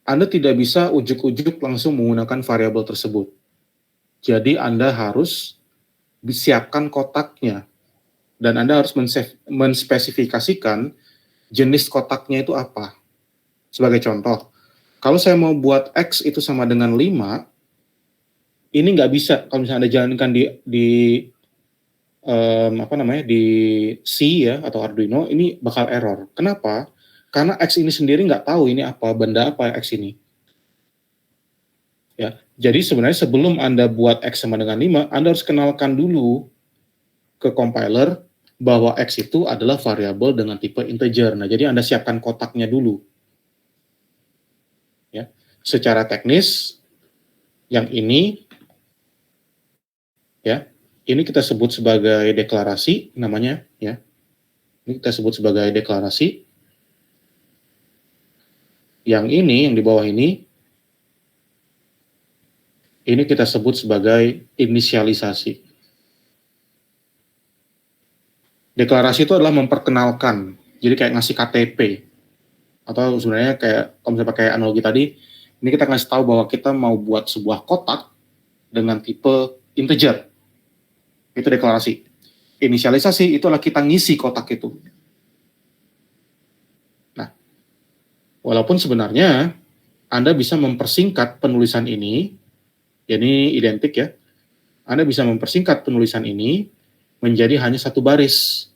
Anda tidak bisa ujuk-ujuk langsung menggunakan variabel tersebut. Jadi Anda harus siapkan kotaknya. Dan Anda harus menspesifikasikan jenis kotaknya itu apa. Sebagai contoh, kalau saya mau buat X itu sama dengan 5, ini nggak bisa kalau misalnya Anda jalankan di C ya, atau Arduino, ini bakal error. Kenapa? Karena X ini sendiri nggak tahu ini apa, benda apa X ini. Ya, jadi sebenarnya sebelum Anda buat X sama dengan 5, Anda harus kenalkan dulu ke compiler bahwa X itu adalah variabel dengan tipe integer. Nah, jadi Anda siapkan kotaknya dulu. Ya, secara teknis, yang ini, ya, ini kita sebut sebagai deklarasi, namanya, ya. Ini kita sebut sebagai deklarasi. Yang ini, yang di bawah ini kita sebut sebagai inisialisasi. Deklarasi itu adalah memperkenalkan, jadi kayak ngasih KTP, atau sebenarnya kayak kalau misalnya pakai analogi tadi, ini kita ngasih tahu bahwa kita mau buat sebuah kotak dengan tipe integer. Itu deklarasi. Inisialisasi itu adalah kita ngisi kotak itu. Nah, walaupun sebenarnya Anda bisa mempersingkat penulisan ini, ya ini identik ya, Anda bisa mempersingkat penulisan ini menjadi hanya satu baris.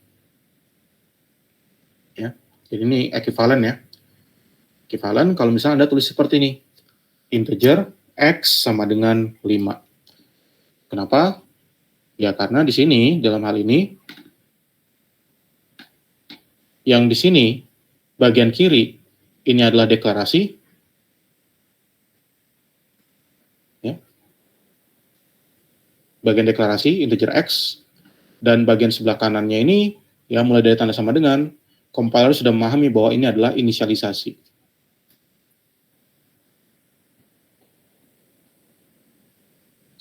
Ya, jadi ini ekuivalen ya. Ekuivalen kalau misalnya Anda tulis seperti ini, integer X sama dengan 5. Kenapa? Ya karena di sini, dalam hal ini, yang di sini, bagian kiri, ini adalah deklarasi. Ya. Bagian deklarasi, integer X, dan bagian sebelah kanannya ini, ya mulai dari tanda sama dengan, compiler sudah memahami bahwa ini adalah inisialisasi.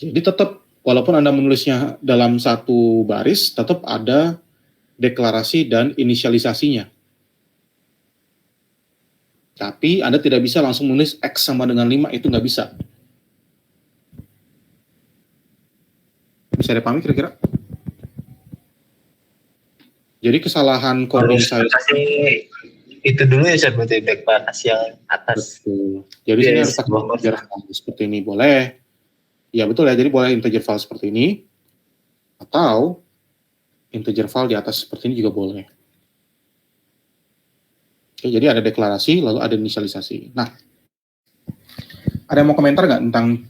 Jadi tetap, walaupun Anda menulisnya dalam satu baris, tetap ada deklarasi dan inisialisasinya. Tapi Anda tidak bisa langsung menulis X sama dengan 5, itu nggak bisa. Bisa dipahami kira-kira? Jadi kesalahan coding saya...
Itu dulu ya saya berarti deklarasi yang atas.
Betul. Jadi sini harus pakai integer file seperti ini, boleh. Ya betul ya, jadi boleh integer file seperti ini, atau integer file di atas seperti ini juga boleh. Oke, jadi ada deklarasi, lalu ada inisialisasi. Nah, ada yang mau komentar nggak tentang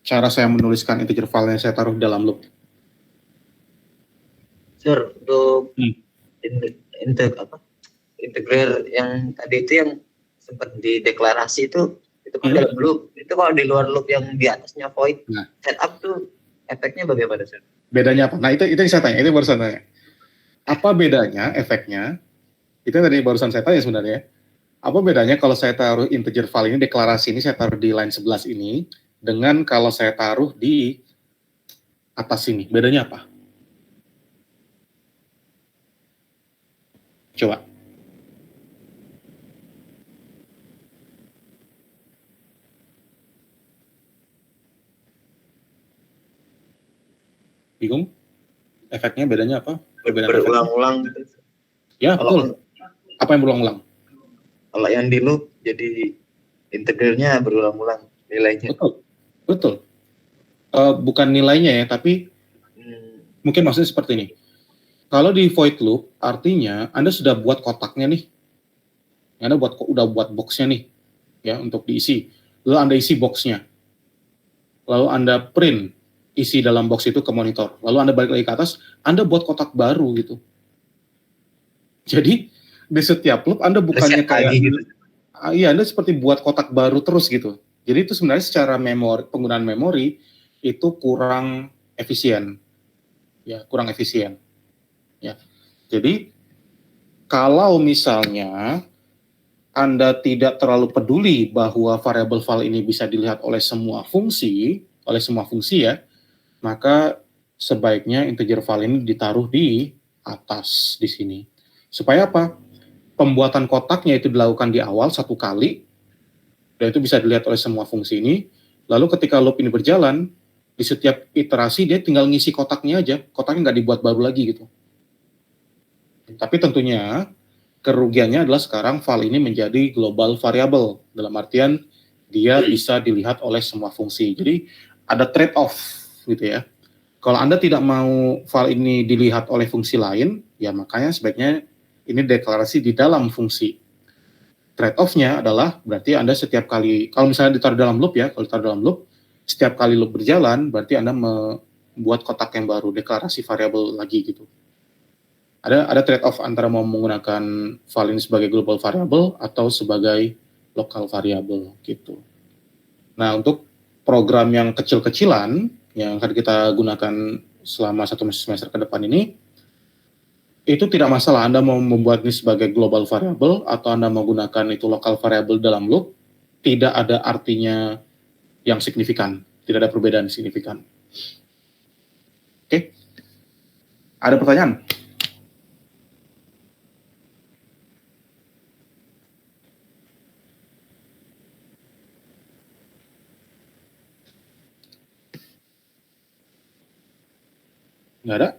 cara saya menuliskan integer file yang saya taruh dalam loop?
Sir, untuk integer yang tadi itu yang sempat di deklarasi itu kan dalam loop. Itu kalau di luar loop yang di atasnya void setup tuh efeknya bagaimana, Sir?
Bedanya apa? Nah, itu yang saya tanya, itu barusan tanya. Apa bedanya efeknya? Itu tadi barusan saya tanya sebenarnya. Apa bedanya kalau saya taruh integer file ini, deklarasi ini saya taruh di line 11 ini, dengan kalau saya taruh di atas sini? Bedanya apa? Coba. Bingung? Efeknya bedanya apa?
Berulang-ulang gitu.
Ya, betul. Apa yang berulang-ulang?
Kalau yang di loop jadi integernya berulang-ulang nilainya.
Betul. Bukan nilainya ya, tapi mungkin maksudnya seperti ini. Kalau di void loop, artinya Anda sudah buat kotaknya nih. Anda udah buat boxnya nih, ya, untuk diisi. Lalu Anda isi boxnya. Lalu Anda print isi dalam box itu ke monitor. Lalu Anda balik lagi ke atas, Anda buat kotak baru gitu. Jadi, di setiap loop Anda bukannya
Reset
kayak...
lagi gitu.
Iya, Anda seperti buat kotak baru terus gitu. Jadi itu sebenarnya secara penggunaan memori itu kurang efisien. Ya, kurang efisien. Ya. Jadi, kalau misalnya Anda tidak terlalu peduli bahwa variable file ini bisa dilihat oleh semua fungsi ya, maka sebaiknya integer file ini ditaruh di atas di sini. Supaya apa? Pembuatan kotaknya itu dilakukan di awal satu kali, dan itu bisa dilihat oleh semua fungsi ini. Lalu ketika loop ini berjalan, di setiap iterasi dia tinggal ngisi kotaknya aja, kotaknya nggak dibuat baru lagi gitu. Tapi tentunya kerugiannya adalah sekarang file ini menjadi global variable, dalam artian dia bisa dilihat oleh semua fungsi. Jadi ada trade-off gitu ya. Kalau Anda tidak mau file ini dilihat oleh fungsi lain, ya makanya sebaiknya ini deklarasi di dalam fungsi. Trade-off-nya adalah berarti Anda setiap kali, kalau misalnya ditaruh dalam loop ya, kalau ditaruh dalam loop, setiap kali loop berjalan, berarti Anda membuat kotak yang baru, deklarasi variabel lagi gitu. Ada trade-off antara mau menggunakan file ini sebagai global variable atau sebagai local variable gitu. Nah, untuk program yang kecil-kecilan, yang akan kita gunakan selama 1 semester ke depan ini, itu tidak masalah Anda mau membuat ini sebagai global variable atau Anda mau gunakan itu local variable dalam loop, tidak ada artinya yang signifikan, tidak ada perbedaan signifikan. Oke? Ada pertanyaan? Nggak ada?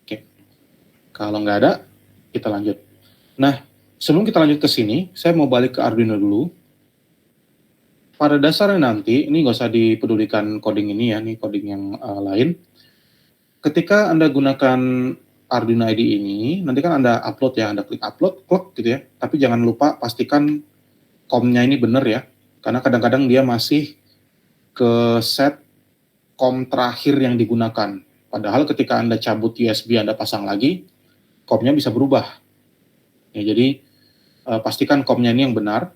Oke. Kalau nggak ada, kita lanjut. Nah, sebelum kita lanjut ke sini, saya mau balik ke Arduino dulu. Pada dasarnya nanti, ini nggak usah dipedulikan coding ini ya, ini coding yang lain. Ketika Anda gunakan Arduino IDE ini, nanti kan Anda upload ya, Anda klik upload, klik gitu ya. Tapi jangan lupa pastikan COM-nya ini benar ya, karena kadang-kadang dia masih ke set COM terakhir yang digunakan. Padahal ketika Anda cabut USB, Anda pasang lagi, COM-nya bisa berubah. Ya, jadi pastikan COM-nya ini yang benar,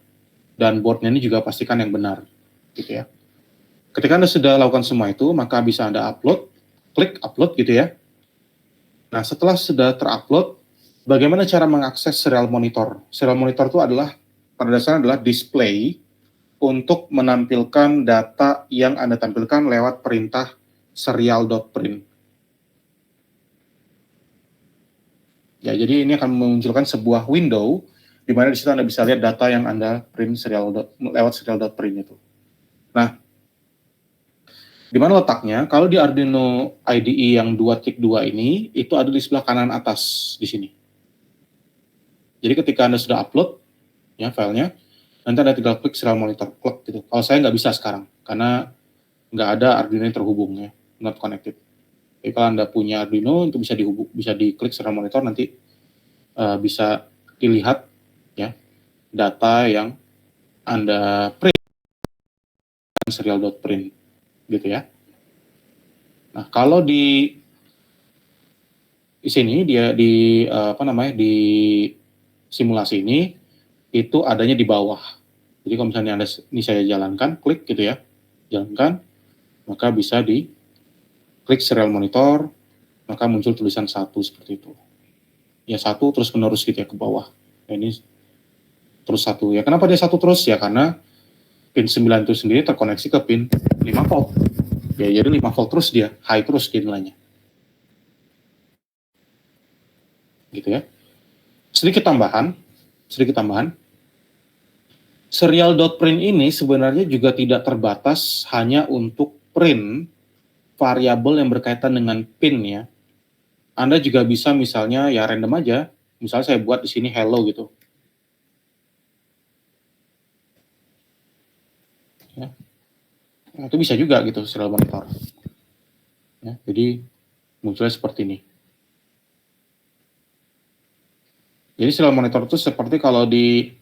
dan board-nya ini juga pastikan yang benar. Gitu ya. Ketika Anda sudah lakukan semua itu, maka bisa Anda upload, klik upload gitu ya. Nah, setelah sudah terupload, bagaimana cara mengakses serial monitor? Serial monitor itu adalah, pada dasarnya adalah display untuk menampilkan data yang Anda tampilkan lewat perintah serial.print. Ya, jadi ini akan memunculkan sebuah window di mana di situ Anda bisa lihat data yang Anda print lewat serial.print itu. Nah, di mana letaknya? Kalau di Arduino IDE yang 2.2 ini, itu ada di sebelah kanan atas di sini. Jadi ketika Anda sudah upload ya filenya, nanti Anda tinggal klik serial monitor, klik gitu. Kalau saya nggak bisa sekarang, karena nggak ada Arduino yang terhubung ya, not connected. Jadi kalau Anda punya Arduino, itu bisa diklik serial monitor, nanti bisa dilihat ya data yang Anda print serial.print gitu ya. Nah, kalau di sini dia di di simulasi ini itu adanya di bawah. Jadi kalau misalnya ini saya jalankan, klik gitu ya, jalankan, maka bisa di klik serial monitor, maka muncul tulisan 1 seperti itu. Ya 1 terus menerus gitu ya ke bawah. Nah, ini terus 1 ya. Kenapa dia 1 terus? Ya karena pin 9 itu sendiri terkoneksi ke pin 5 volt. Ya jadi 5 volt terus dia, high terus nilainya. Gitu ya. Sedikit tambahan, serial.print ini sebenarnya juga tidak terbatas hanya untuk print variabel yang berkaitan dengan pin ya. Anda juga bisa misalnya ya random aja, misalnya saya buat di sini hello gitu. Ya. Nah, itu bisa juga gitu serial monitor. Ya, jadi munculnya seperti ini. Jadi serial monitor itu seperti kalau di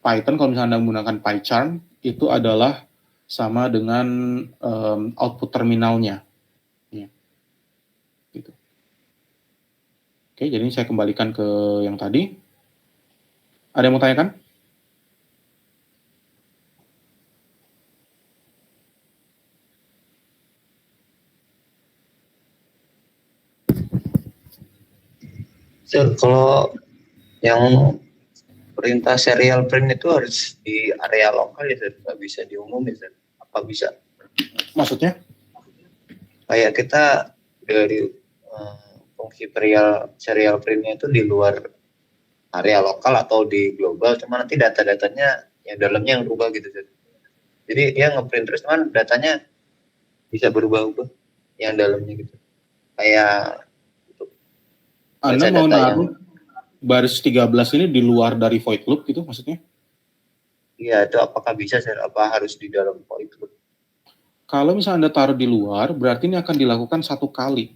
Python, kalau misalnya Anda menggunakan PyCharm, itu adalah sama dengan output terminalnya. Ya, gitu. Oke, jadi saya kembalikan ke yang tadi. Ada yang mau tanyakan?
Sir, kalau yang perintah serial print itu harus di area lokal ya, Sir? Nggak bisa di umum ya, Sir? Apa bisa?
Maksudnya?
Kayak kita dari fungsi serial printnya itu di luar area lokal atau di global, cuma nanti data-datanya yang dalamnya yang berubah gitu, Sir. Jadi dia ngeprint terus, cuman datanya bisa berubah-ubah yang dalamnya gitu. Kayak
Anda
baca
mau
data
naruh baris 13 ini di luar dari void loop gitu maksudnya?
Iya, itu apakah bisa, Sir? Apa harus di dalam void loop?
Kalau misalnya Anda taruh di luar, berarti ini akan dilakukan satu kali.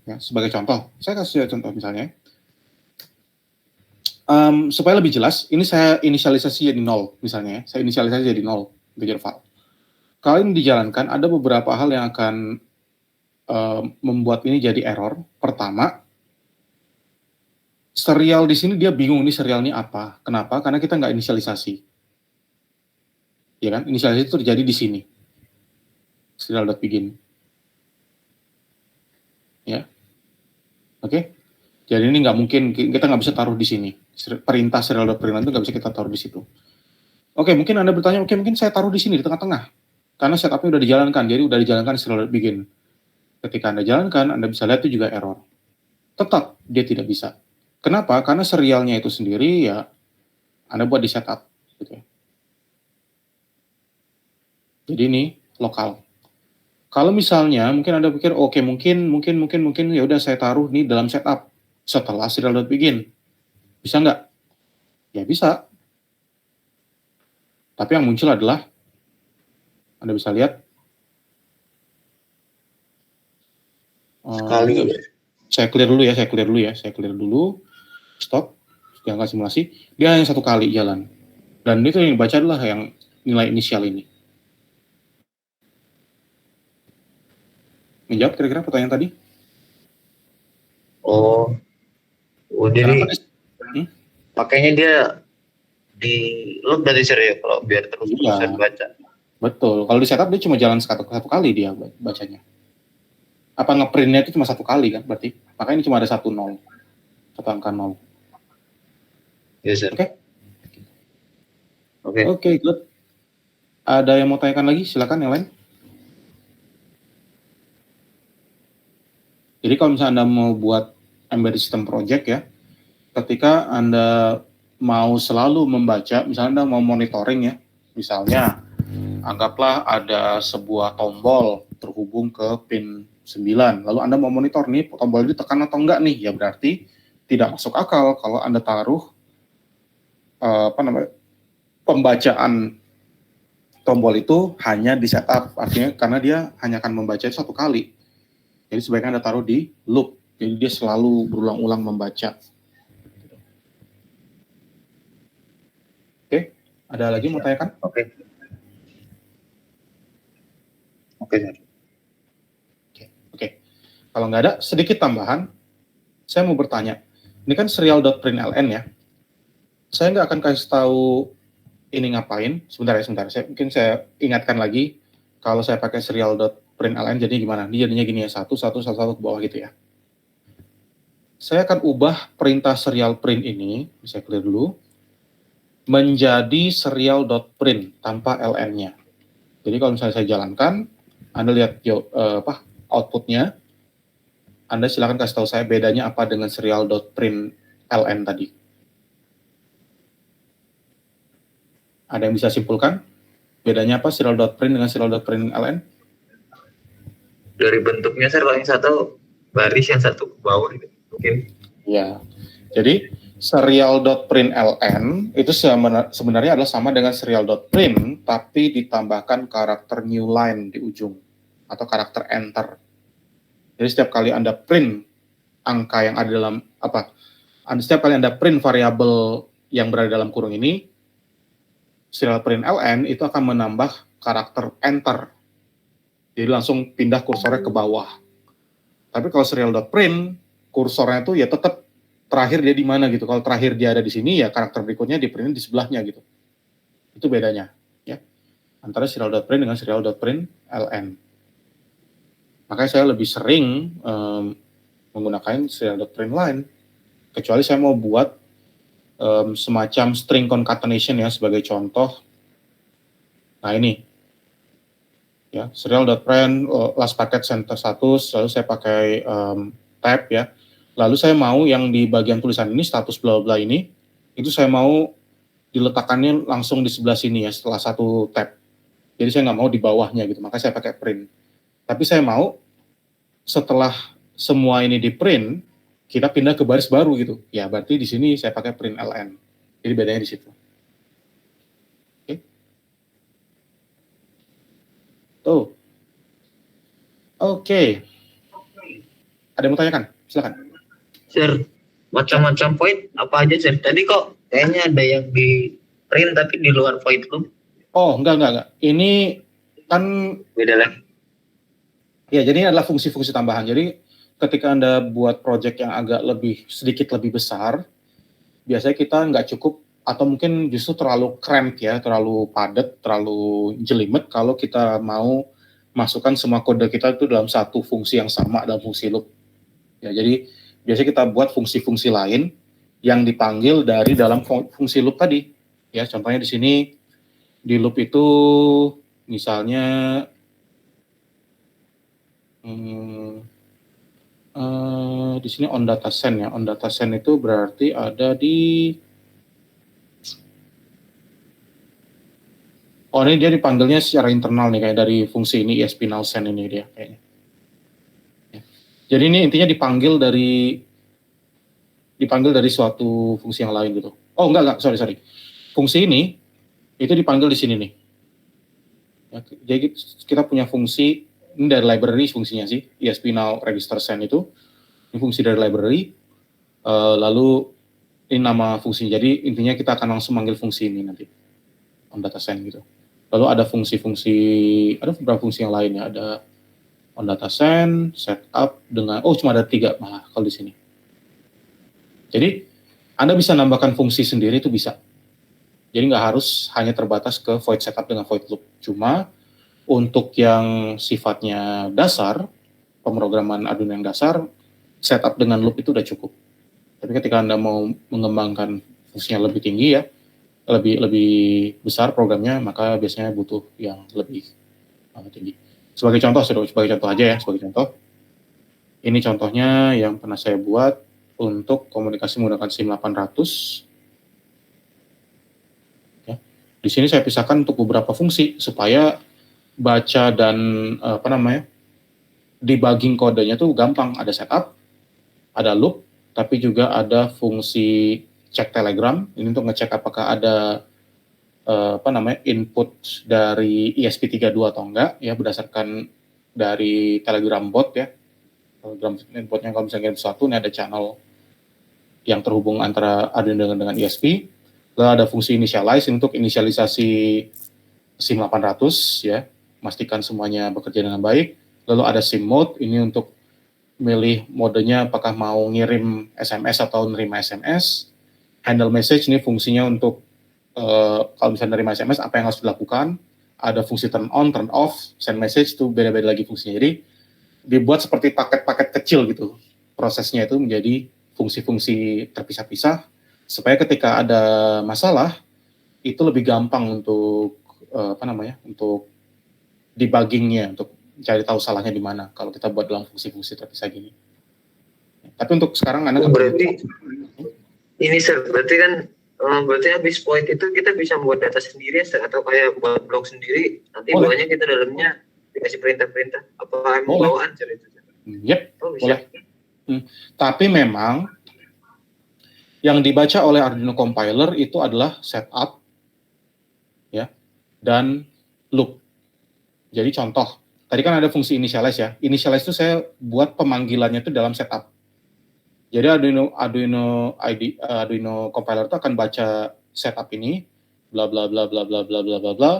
Ya, sebagai contoh, saya kasih contoh misalnya. Supaya lebih jelas, ini saya inisialisasi jadi 0 misalnya. Saya inisialisasi jadi 0 integer file. Kalau ini dijalankan, ada beberapa hal yang akan membuat ini jadi error. Pertama, serial di sini dia bingung ini serial ini apa. Kenapa? Karena kita nggak inisialisasi. Ya kan? Inisialisasi itu terjadi di sini. Serial.begin. Ya. Oke. Jadi ini nggak mungkin, kita nggak bisa taruh di sini. Perintah serial.print itu nggak bisa kita taruh di situ. Oke, mungkin Anda bertanya, oke mungkin saya taruh di sini, di tengah-tengah. Karena setupnya udah dijalankan, jadi udah dijalankan serial.begin. Ketika Anda jalankan, Anda bisa lihat itu juga error. Tetap, dia tidak bisa. Kenapa? Karena serialnya itu sendiri, ya, Anda buat di setup. Gitu ya. Jadi ini lokal. Kalau misalnya, mungkin Anda pikir, oke, mungkin, ya udah saya taruh nih dalam setup. Setelah serial.begin. Bisa nggak? Ya bisa. Tapi yang muncul adalah, Anda bisa lihat,
Sekali.
Saya clear dulu. Stop. Jangan simulasi. Dia hanya satu kali jalan. Dan itu yang dibaca adalah yang nilai inisial ini. Menjawab kira-kira pertanyaan tadi?
Oh, jadi pakainya dia di loop dari Sir ya, kalau biar terus-terusan baca.
Betul. Kalau di setup dia cuma jalan satu kali dia bacanya. Apa ngeprintnya itu cuma satu kali kan berarti? Makanya ini cuma ada 1 0. Satu angka 0.
Yes, Sir.
Oke, good. Ada yang mau tanyakan lagi? Silakan yang lain. Jadi kalau misalnya Anda mau buat embedded system project ya, ketika Anda mau selalu membaca, misalnya Anda mau monitoring ya, misalnya anggaplah ada sebuah tombol terhubung ke pin 9, lalu Anda mau monitor nih, tombol ini tekan atau enggak nih, ya berarti tidak masuk akal kalau Anda taruh pembacaan tombol itu hanya di setup, artinya karena dia hanya akan membaca satu kali. Jadi sebaiknya Anda taruh di loop, jadi dia selalu berulang-ulang membaca. Oke, ada lagi mau tanyakan?
Oke.
Kalau nggak ada, sedikit tambahan, saya mau bertanya. Ini kan serial.println ya. Saya nggak akan kasih tahu ini ngapain. Sebentar. Mungkin saya ingatkan lagi, kalau saya pakai serial.println, jadi gimana? Ini jadinya gini ya, satu ke bawah gitu ya. Saya akan ubah perintah serial print ini, bisa clear dulu, menjadi serial.print tanpa ln-nya. Jadi kalau misalnya saya jalankan, Anda lihat outputnya, Anda silakan kasih tahu saya bedanya apa dengan serial.print ln tadi. Ada yang bisa simpulkan? Bedanya apa serial.print dengan serial.print ln?
Dari bentuknya saya paling satu baris, yang satu ke bawah gitu. Mungkin.
Ya. Jadi serial.println itu sebenarnya adalah sama dengan serial.print tapi ditambahkan karakter new line di ujung atau karakter enter. Jadi setiap kali Anda print angka yang ada dalam setiap kali Anda print variabel yang berada dalam kurung ini, serial print ln itu akan menambah karakter enter. Jadi langsung pindah kursornya ke bawah. Tapi kalau serial.print, kursornya itu ya tetap terakhir dia di mana gitu. Kalau terakhir dia ada di sini, ya karakter berikutnya di print di sebelahnya gitu. Itu bedanya, ya. Antara serial.print dengan serial.print ln. Makanya saya lebih sering menggunakan serial.print line. Kecuali saya mau buat semacam string concatenation ya, sebagai contoh. Nah ini, ya, serial.print last packet center status, lalu saya pakai tab ya. Lalu saya mau yang di bagian tulisan ini, status bla bla ini, itu saya mau diletakkannya langsung di sebelah sini ya, setelah satu tab. Jadi saya nggak mau di bawahnya gitu, maka saya pakai print. Tapi saya mau setelah semua ini di print, kita pindah ke baris baru gitu. Ya berarti di sini saya pakai print ln. Jadi bedanya di situ. Oke. Tuh. Oke. Ada yang mau tanyakan? Silakan.
Sir, macam-macam void apa aja sir? Tadi kok kayaknya ada yang di print tapi di luar void loop.
Oh, enggak. Ini kan
Beda lagi.
ya, jadi ini adalah fungsi-fungsi tambahan. Jadi ketika Anda buat project yang agak sedikit lebih besar, biasanya kita nggak cukup atau mungkin justru terlalu cramped ya, terlalu padat, terlalu jelimet kalau kita mau masukkan semua kode kita itu dalam satu fungsi yang sama dalam fungsi loop. Ya, jadi biasanya kita buat fungsi-fungsi lain yang dipanggil dari dalam fungsi loop tadi. Ya, contohnya di sini di loop itu misalnya di sini on data send ya. On data send itu berarti ada di ini dia dipanggilnya secara internal nih, kayak dari fungsi ini ESP now send ini dia kayaknya. Ya. Jadi ini intinya dipanggil dari suatu fungsi yang lain gitu. Oh enggak, sorry. Fungsi ini itu dipanggil di sini nih. Ya, jadi kita punya fungsi ini dari library fungsinya sih, ESP now register send itu. Ini fungsi dari library. Lalu ini nama fungsi. Jadi intinya kita akan langsung manggil fungsi ini nanti on data send gitu. Lalu ada ada beberapa fungsi yang lain ya. Ada on data send, setup dengan cuma ada 3 malah kalau di sini. Jadi Anda bisa nambahkan fungsi sendiri itu bisa. Jadi nggak harus hanya terbatas ke void setup dengan void loop. Cuma untuk yang sifatnya dasar, pemrograman Arduino yang dasar, setup dengan loop itu udah cukup. Tapi ketika Anda mau mengembangkan fungsinya lebih tinggi ya, lebih besar programnya, maka biasanya butuh yang lebih tinggi. Sebagai contoh aja ya, sebagai contoh. Ini contohnya yang pernah saya buat untuk komunikasi menggunakan SIM800. Ya. Di sini saya pisahkan untuk beberapa fungsi supaya baca dan debugging kodenya tuh gampang. Ada setup, ada loop, tapi juga ada fungsi cek telegram. Ini untuk ngecek apakah ada input dari ESP32 atau enggak ya, berdasarkan dari telegram bot ya. Telegram inputnya kalau misalnya sesuatu, ini ada channel yang terhubung antara Arduino dengan ESP. Lalu ada fungsi initialize untuk inisialisasi SIM800 ya, memastikan semuanya bekerja dengan baik. Lalu ada SIM mode, ini untuk milih modenya apakah mau ngirim SMS atau nerima SMS. Handle message ini fungsinya untuk kalau misalnya nerima SMS apa yang harus dilakukan. Ada fungsi turn on, turn off, send message itu beda-beda lagi fungsinya. Jadi dibuat seperti paket-paket kecil gitu. Prosesnya itu menjadi fungsi-fungsi terpisah-pisah supaya ketika ada masalah itu lebih gampang untuk untuk debuggingnya, untuk cari tahu salahnya di mana kalau kita buat dalam fungsi-fungsi terpisah gini. Tapi untuk sekarang
berarti ini berarti kan berarti habis void itu kita bisa buat data sendiri atau kayak buat blok sendiri, nanti bawahnya kita dalamnya dikasih perintah-perintah apa bawaan itu.
Yep, boleh. Tapi memang yang dibaca oleh Arduino compiler itu adalah setup ya dan loop. Jadi contoh tadi kan ada fungsi initialize ya. Initialize itu saya buat pemanggilannya itu dalam setup. Jadi Arduino compiler itu akan baca setup ini, bla bla bla bla bla bla bla bla bla.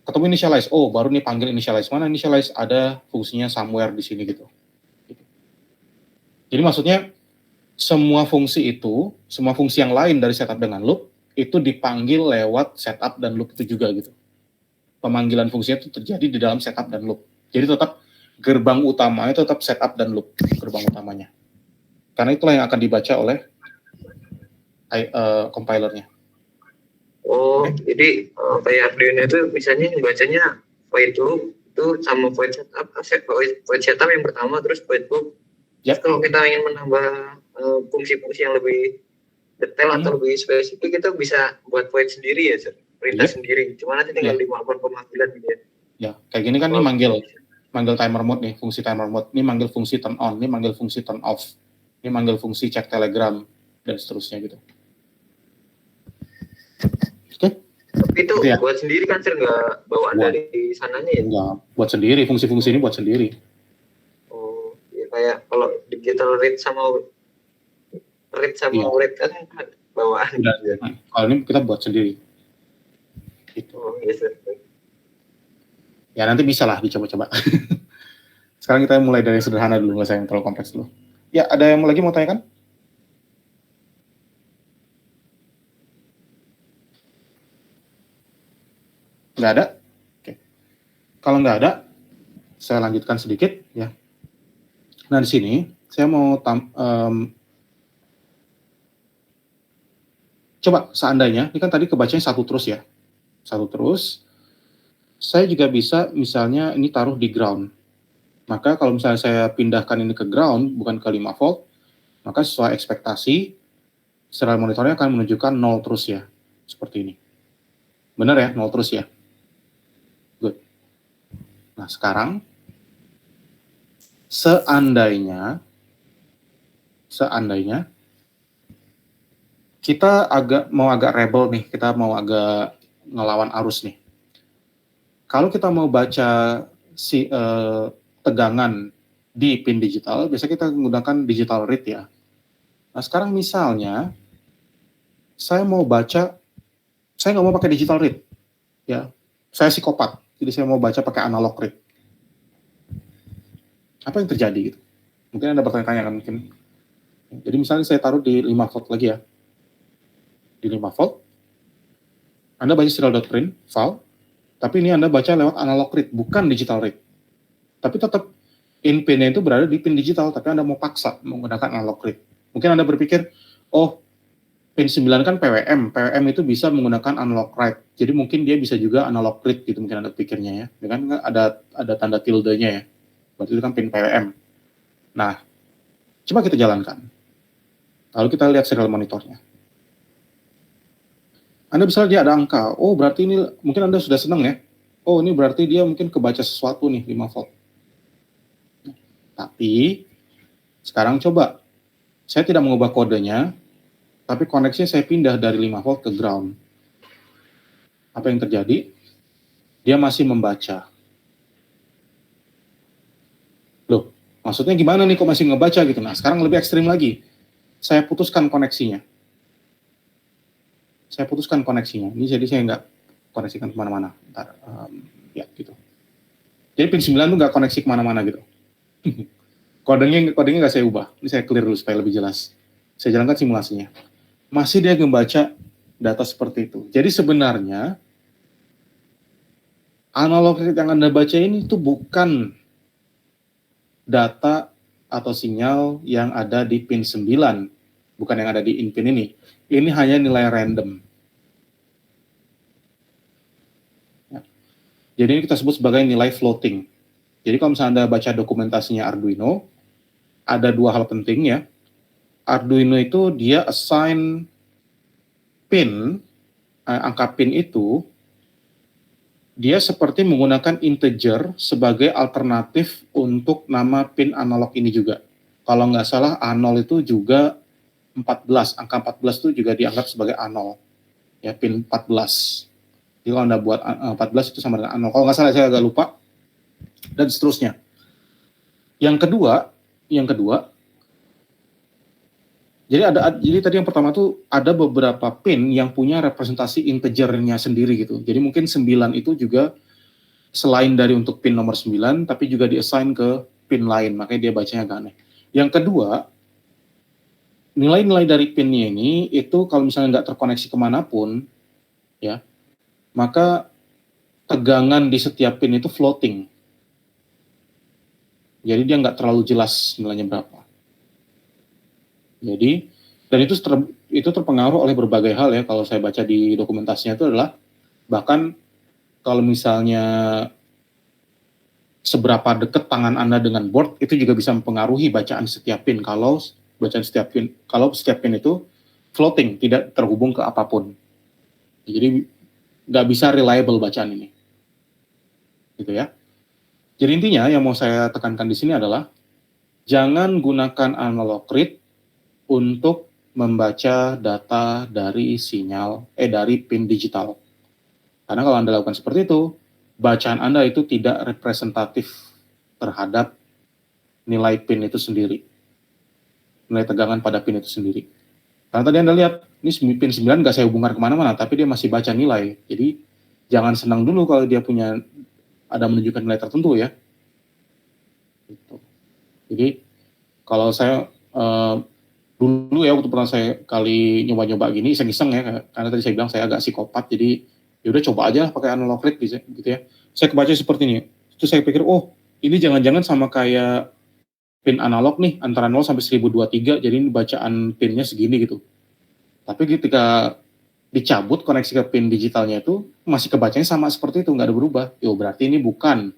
Ketemu initialize. Oh, baru nih panggil initialize. Mana initialize? Ada fungsinya somewhere di sini gitu. Jadi maksudnya semua fungsi yang lain dari setup dengan loop itu dipanggil lewat setup dan loop itu juga gitu. Pemanggilan fungsinya itu terjadi di dalam setup dan loop. Jadi tetap gerbang utamanya tetap setup dan loop, gerbang utamanya. Karena itulah yang akan dibaca oleh compilernya.
Oh, jadi kayak Arduino itu misalnya bacanya void loop itu sama void setup yang pertama, terus void loop.
Yep.
Kalau kita ingin menambah fungsi-fungsi yang lebih detail atau lebih spesifik, kita bisa buat void sendiri ya, perintah sendiri. Cuma nanti tinggal dimaafkan pemanggilan gitu ya.
Ya, kayak gini kan nih manggil timer mode nih, fungsi timer mode. Ini manggil fungsi turn on, ini manggil fungsi turn off. Ini manggil fungsi cek telegram dan seterusnya gitu. Oke.
Tapi itu ya, buat sendiri kan, nggak bawaan dari sananya ya?
Enggak, buat sendiri, fungsi-fungsi ini buat sendiri.
Oh, ya kayak kalau digital read sama read kan bawaan.
Kalau ini kita buat sendiri. Gitu.
Oh, yes,
ya nanti bisa lah dicoba-coba. Sekarang kita mulai dari sederhana dulu, nggak usah yang terlalu kompleks dulu. Ya, ada yang lagi mau tanyakan? Nggak ada? Oke. Kalau nggak ada, saya lanjutkan sedikit ya. Nah di sini saya mau coba seandainya, ini kan tadi kebacanya satu terus ya, satu terus. Saya juga bisa misalnya ini taruh di ground. Maka kalau misalnya saya pindahkan ini ke ground, bukan ke 5 volt, maka sesuai ekspektasi, serial monitornya akan menunjukkan 0 terus ya, seperti ini. Benar ya, 0 terus ya. Good. Nah sekarang, seandainya kita mau agak rebel nih, kita mau agak ngelawan arus nih. Kalau kita mau baca tegangan di pin digital, biasanya kita menggunakan digital read ya. Nah sekarang misalnya, saya mau baca, saya nggak mau pakai digital read, ya. Saya psikopat, jadi saya mau baca pakai analog read. Apa yang terjadi gitu? Mungkin Anda bertanya-tanya kan mungkin. Jadi misalnya saya taruh di 5 volt lagi ya. Di 5 volt, Anda baca serial.print file, tapi ini Anda baca lewat analog read, bukan digital read. Tapi tetap in-pinnya itu berada di pin digital, tapi Anda mau paksa menggunakan analog read. Mungkin Anda berpikir, oh, pin 9 kan PWM itu bisa menggunakan analog write. Jadi mungkin dia bisa juga analog read gitu, mungkin Anda pikirnya ya. Dengan ada tanda tilde-nya ya. Berarti itu kan pin PWM. Nah, coba kita jalankan. Lalu kita lihat serial monitornya. Anda bisa lihat dia ada angka. Oh, berarti ini mungkin Anda sudah senang ya. Oh, ini berarti dia mungkin kebaca sesuatu nih, 5 volt. Tapi, sekarang coba. Saya tidak mengubah kodenya, tapi koneksinya saya pindah dari 5 volt ke ground. Apa yang terjadi? Dia masih membaca. Loh, maksudnya gimana nih kok masih ngebaca gitu? Nah, sekarang lebih ekstrim lagi. Saya putuskan koneksinya. Ini jadi saya nggak koneksikan kemana-mana. Ya, gitu. Jadi pin 9 tuh nggak koneksi kemana-mana gitu. Kodenya nggak saya ubah. Ini saya clear dulu supaya lebih jelas. Saya jalankan simulasinya. Masih dia membaca data seperti itu. Jadi sebenarnya analog yang Anda baca ini itu bukan data atau sinyal yang ada di pin 9, bukan yang ada di in-pin ini. Ini hanya nilai random. Ya. Jadi ini kita sebut sebagai nilai floating. Jadi kalau misalnya Anda baca dokumentasinya Arduino, ada dua hal penting ya. Arduino itu dia assign pin, angka pin itu, dia seperti menggunakan integer sebagai alternatif untuk nama pin analog ini juga. Kalau nggak salah A0 itu juga 14, angka 14 itu juga dianggap sebagai A0, ya pin 14. Jadi kalau Anda buat 14 itu sama dengan A0. Kalau nggak salah saya agak lupa, dan seterusnya. Yang kedua, jadi tadi yang pertama tuh ada beberapa pin yang punya representasi integernya sendiri gitu. Jadi mungkin 9 itu juga selain dari untuk pin nomor 9, tapi juga di-assign ke pin lain, makanya dia bacanya agak aneh. Yang kedua, nilai-nilai dari pinnya ini, itu kalau misalnya nggak terkoneksi kemanapun, ya, maka tegangan di setiap pin itu floating. Jadi dia nggak terlalu jelas nilainya berapa. Jadi, dan itu terpengaruh oleh berbagai hal ya, kalau saya baca di dokumentasinya itu adalah, bahkan kalau misalnya seberapa dekat tangan Anda dengan board, itu juga bisa mempengaruhi bacaan setiap pin, kalau setiap pin itu floating, tidak terhubung ke apapun. Jadi, nggak bisa reliable bacaan ini. Gitu ya. Jadi intinya yang mau saya tekankan di sini adalah, jangan gunakan analog read untuk membaca data dari dari pin digital. Karena kalau Anda lakukan seperti itu, bacaan Anda itu tidak representatif terhadap nilai pin itu sendiri. Nilai tegangan pada pin itu sendiri. Karena tadi Anda lihat, ini pin 9 nggak saya hubungkan kemana-mana, tapi dia masih baca nilai. Jadi, jangan senang dulu kalau dia ada menunjukkan nilai tertentu ya. Gitu. Jadi, kalau saya dulu ya waktu pernah saya kali nyoba-nyoba gini iseng-iseng ya, karena tadi saya bilang saya agak psikopat, jadi ya udah coba aja pakai analog read gitu ya. Saya kebaca seperti ini. Terus saya pikir, oh, ini jangan-jangan sama kayak pin analog nih, antara 0 sampai 1023, jadi ini bacaan pinnya segini gitu. Tapi ketika dicabut koneksi ke pin digitalnya itu masih kebacanya sama seperti itu, nggak ada berubah. Yo, berarti ini bukan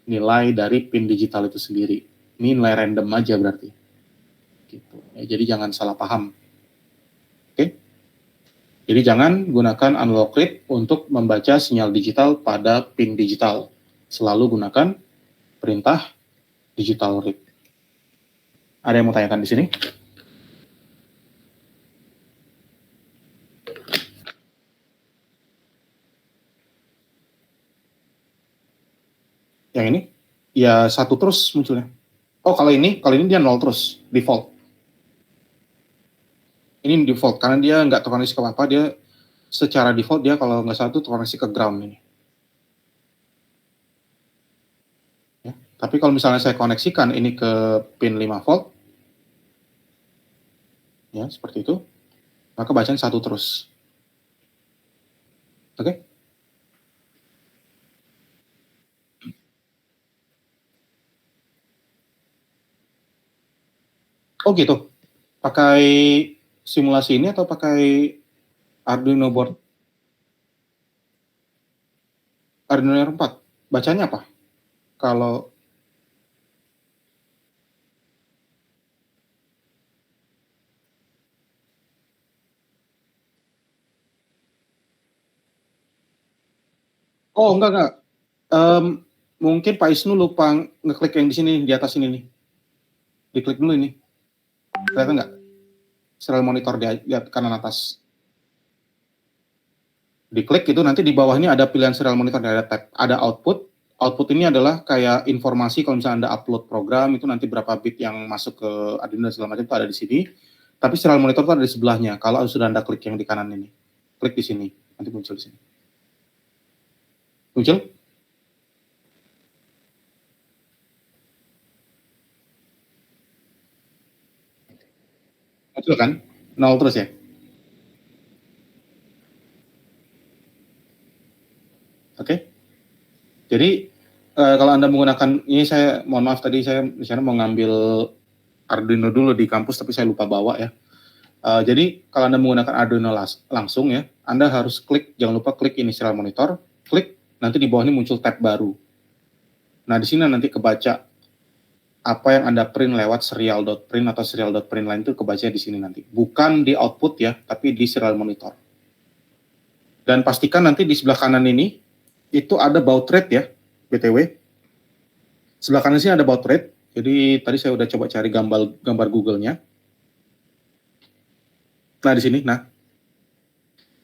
nilai dari pin digital itu sendiri. Ini nilai random aja berarti. Gitu. Ya, jadi jangan salah paham. Oke? Jadi jangan gunakan analog read untuk membaca sinyal digital pada pin digital. Selalu gunakan perintah digital read. Ada yang mau tanyakan di sini? Yang ini? Ya satu terus munculnya. Oh, kalau ini dia 0 terus, default. Ini default, karena dia nggak terkoneksi ke apa-apa, dia secara default dia kalau nggak salah itu terkoneksi ke ground ini. Ya. Tapi kalau misalnya saya koneksikan ini ke pin 5 volt, ya seperti itu, maka bacaan 1 terus. Oke? Oh gitu, pakai simulasi ini atau pakai Arduino board? Arduino R4, bacanya apa? Kalau enggak. Mungkin Pak Isnu lupa ngeklik yang di sini, di atas ini nih. Diklik dulu ini. Kelihatan nggak? Serial monitor di kanan atas. Diklik itu nanti di bawah ini ada pilihan serial monitor, ada tab, ada output. Output ini adalah kayak informasi kalau misalnya Anda upload program itu nanti berapa bit yang masuk ke Arduino segala macam itu ada di sini. Tapi serial monitor itu ada di sebelahnya. Kalau sudah Anda klik yang di kanan ini, klik di sini, nanti muncul di sini. Muncul? Muncul kan? 0 terus ya? Oke. Jadi kalau Anda menggunakan ini, saya mohon maaf tadi saya misalnya mau ngambil Arduino dulu di kampus tapi saya lupa bawa ya. Jadi kalau Anda menggunakan Arduino langsung ya, Anda harus klik, jangan lupa klik ini serial monitor, klik, nanti di bawah ini muncul tab baru. Nah di sini nanti kebaca apa yang Anda print lewat serial.print atau serial.print lain itu kebaca di sini nanti. Bukan di output ya, tapi di serial monitor. Dan pastikan nanti di sebelah kanan ini itu ada baud rate ya, BTW. Sebelah kanan sini ada baud rate. Jadi tadi saya udah coba cari gambar Google-nya. Nah di sini,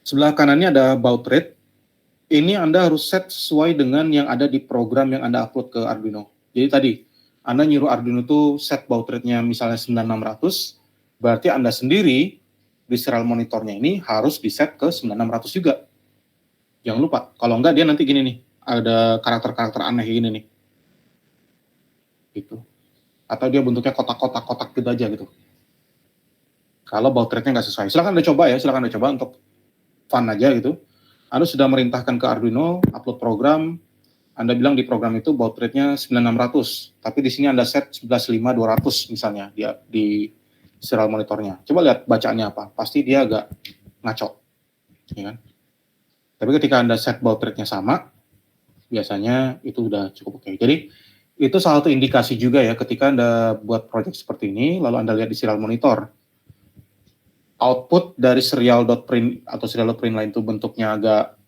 sebelah kanannya ada baud rate. ini Anda harus set sesuai dengan yang ada di program yang Anda upload ke Arduino. Jadi tadi, Anda nyuruh Arduino itu set baud rate-nya misalnya 9600, berarti Anda sendiri di serial monitornya ini harus di set ke 9600 juga. Jangan lupa, kalau enggak dia nanti gini nih, ada karakter-karakter aneh gini nih. Gitu. Atau dia bentuknya kotak-kotak gitu aja gitu. Kalau baud rate-nya nggak sesuai. Silakan Anda coba ya, silakan Anda coba untuk fun aja gitu. Anda sudah merintahkan ke Arduino, upload program, Anda bilang di program itu baud rate-nya 9600, tapi di sini Anda set 115.200 misalnya di serial monitornya. Coba lihat bacaannya apa, pasti dia agak ngaco. Ya kan? Tapi ketika Anda set baud rate-nya sama, biasanya itu udah cukup oke. Jadi itu salah satu indikasi juga ya ketika Anda buat project seperti ini, lalu Anda lihat di serial monitor, output dari serial.print atau serial.print lain itu bentuknya agak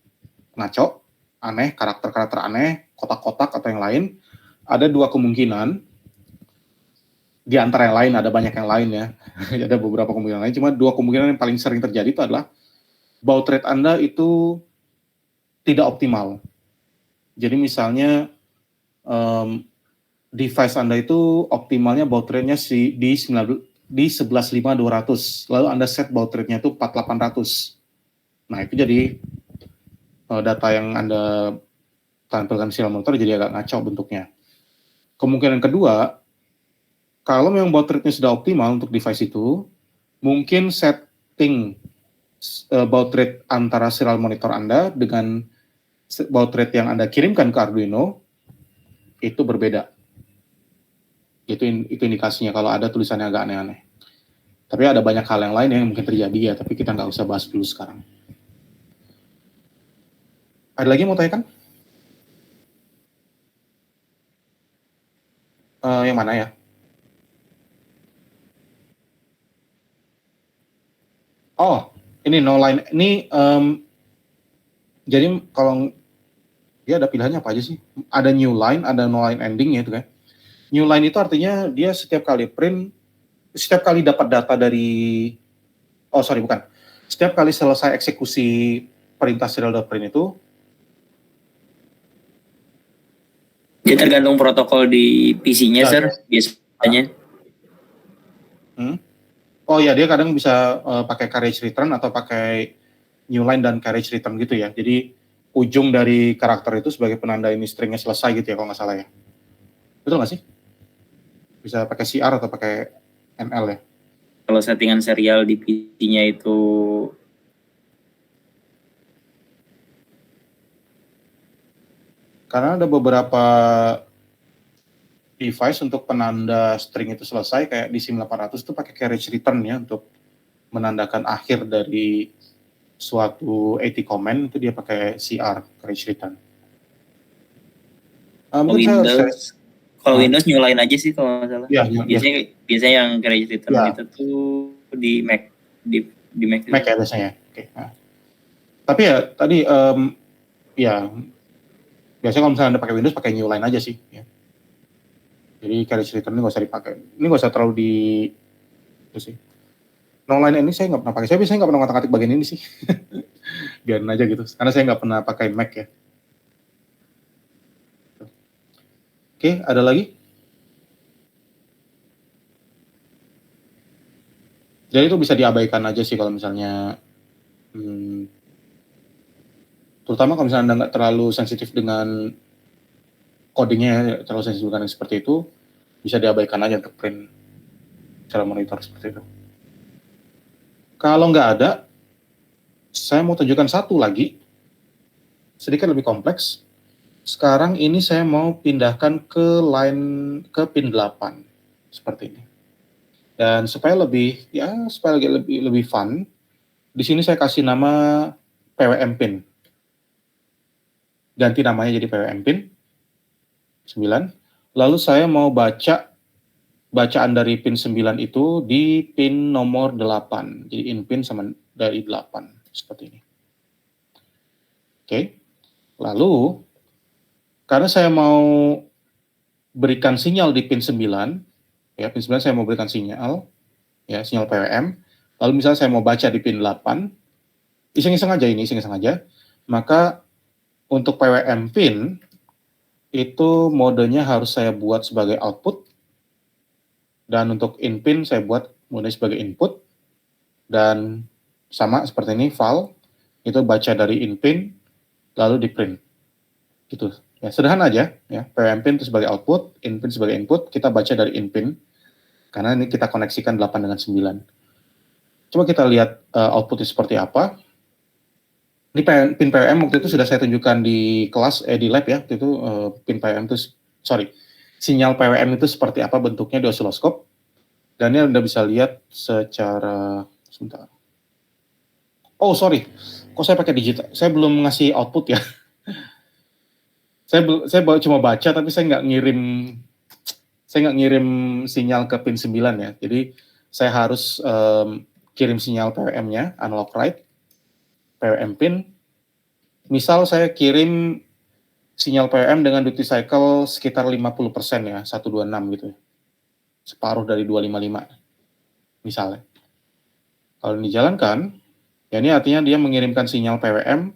ngaco, aneh, karakter-karakter aneh, kotak-kotak atau yang lain, ada dua kemungkinan. Di antara yang lain, ada banyak yang lain ya. Ada beberapa kemungkinan lain, cuma dua kemungkinan yang paling sering terjadi itu adalah baud rate Anda itu tidak optimal. Jadi misalnya device Anda itu optimalnya baud rate-nya di 11.5.200, lalu Anda set baud rate-nya itu 4.800. Nah, itu jadi data yang Anda tampilkan serial monitor jadi agak ngaco bentuknya. Kemungkinan kedua, kalau memang baud rate-nya sudah optimal untuk device itu, mungkin setting baud rate antara serial monitor Anda dengan baud rate yang Anda kirimkan ke Arduino itu berbeda. Itu indikasinya kalau ada tulisannya agak aneh-aneh. Tapi ada banyak hal yang lain yang mungkin terjadi ya, tapi kita nggak usah bahas dulu sekarang. Ada lagi yang mau tanyakan? Yang mana ya? Oh, ini no line. Ini jadi kalau dia ada pilihannya apa aja sih? Ada new line, ada no line ending ya itu kan. New line itu artinya dia setiap kali print, setiap kali dapat data dari, setiap kali selesai eksekusi perintah serial.print itu,
Dia tergantung protokol di PC-nya,
ya,
sir, biasanya.
Oh ya, dia kadang bisa pakai carriage return atau pakai new line dan carriage return gitu ya. Jadi ujung dari karakter itu sebagai penanda ini stringnya selesai gitu ya kalau nggak salah ya. Betul nggak sih? Bisa pakai CR atau pakai NL ya?
Kalau settingan serial di PC-nya itu
karena ada beberapa device untuk penanda string itu selesai, kayak di SIM800 itu pakai carriage return ya untuk menandakan akhir dari suatu AT comment, itu dia pakai CR, carriage return.
Kalau Windows new line aja sih kalau nggak salah.
Ya,
biasanya yang carriage return
ya.
itu tuh di Mac, di Mac.
Mac ya biasanya. Oke. Nah. Tapi ya tadi ya biasanya kalau misalnya Anda pakai Windows pakai new line aja sih. Ya. Jadi carriage return ini nggak usah dipakai. Ini nggak usah terlalu itu sih. No line ini saya nggak pernah pakai. Saya biasanya nggak pernah ngotak-ngatik bagian ini sih. Biarin aja gitu. Karena saya nggak pernah pakai Mac ya. Oke, ada lagi? Jadi itu bisa diabaikan aja sih kalau misalnya, terutama kalau misalnya Anda nggak terlalu sensitif dengan codingnya, terlalu sensitif dengan seperti itu, bisa diabaikan aja untuk print cara monitor seperti itu. Kalau nggak ada, saya mau tunjukkan satu lagi, sedikit lebih kompleks. Sekarang ini saya mau pindahkan ke pin 8 seperti ini. Dan supaya lebih fun, di sini saya kasih nama PWM pin. Ganti namanya jadi PWM pin 9. Lalu saya mau bacaan dari pin 9 itu di pin nomor 8. Jadi in pin sama dari 8 seperti ini. Oke. Lalu karena saya mau berikan sinyal di pin 9, ya pin 9 saya mau berikan sinyal, ya sinyal PWM. Lalu misalnya saya mau baca di pin 8, iseng-iseng aja, maka Untuk PWM pin itu modenya harus saya buat sebagai output, dan untuk in pin saya buat modenya sebagai input, dan sama seperti ini, file itu baca dari in pin lalu di print. Gitu. Ya, sederhana aja ya. PWM pin itu sebagai output, in pin sebagai input, kita baca dari in pin karena ini kita koneksikan 8 dengan 9. Coba kita lihat outputnya seperti apa. Ini pin PWM waktu itu sudah saya tunjukkan di kelas, di lab ya. Waktu itu pin PWM itu, sinyal PWM itu seperti apa bentuknya di osiloskop. Dan ini Anda bisa lihat secara, sebentar. Oh sorry, kok saya pakai digital? Saya belum ngasih output ya. saya cuma baca, tapi saya nggak ngirim sinyal ke pin 9 ya. Jadi saya harus kirim sinyal PWM-nya, analog write, PWM pin. Misal saya kirim sinyal PWM dengan duty cycle sekitar 50% ya, 126 gitu ya. Separuh dari 255 misalnya. Kalau dijalankan, ya ini artinya dia mengirimkan sinyal PWM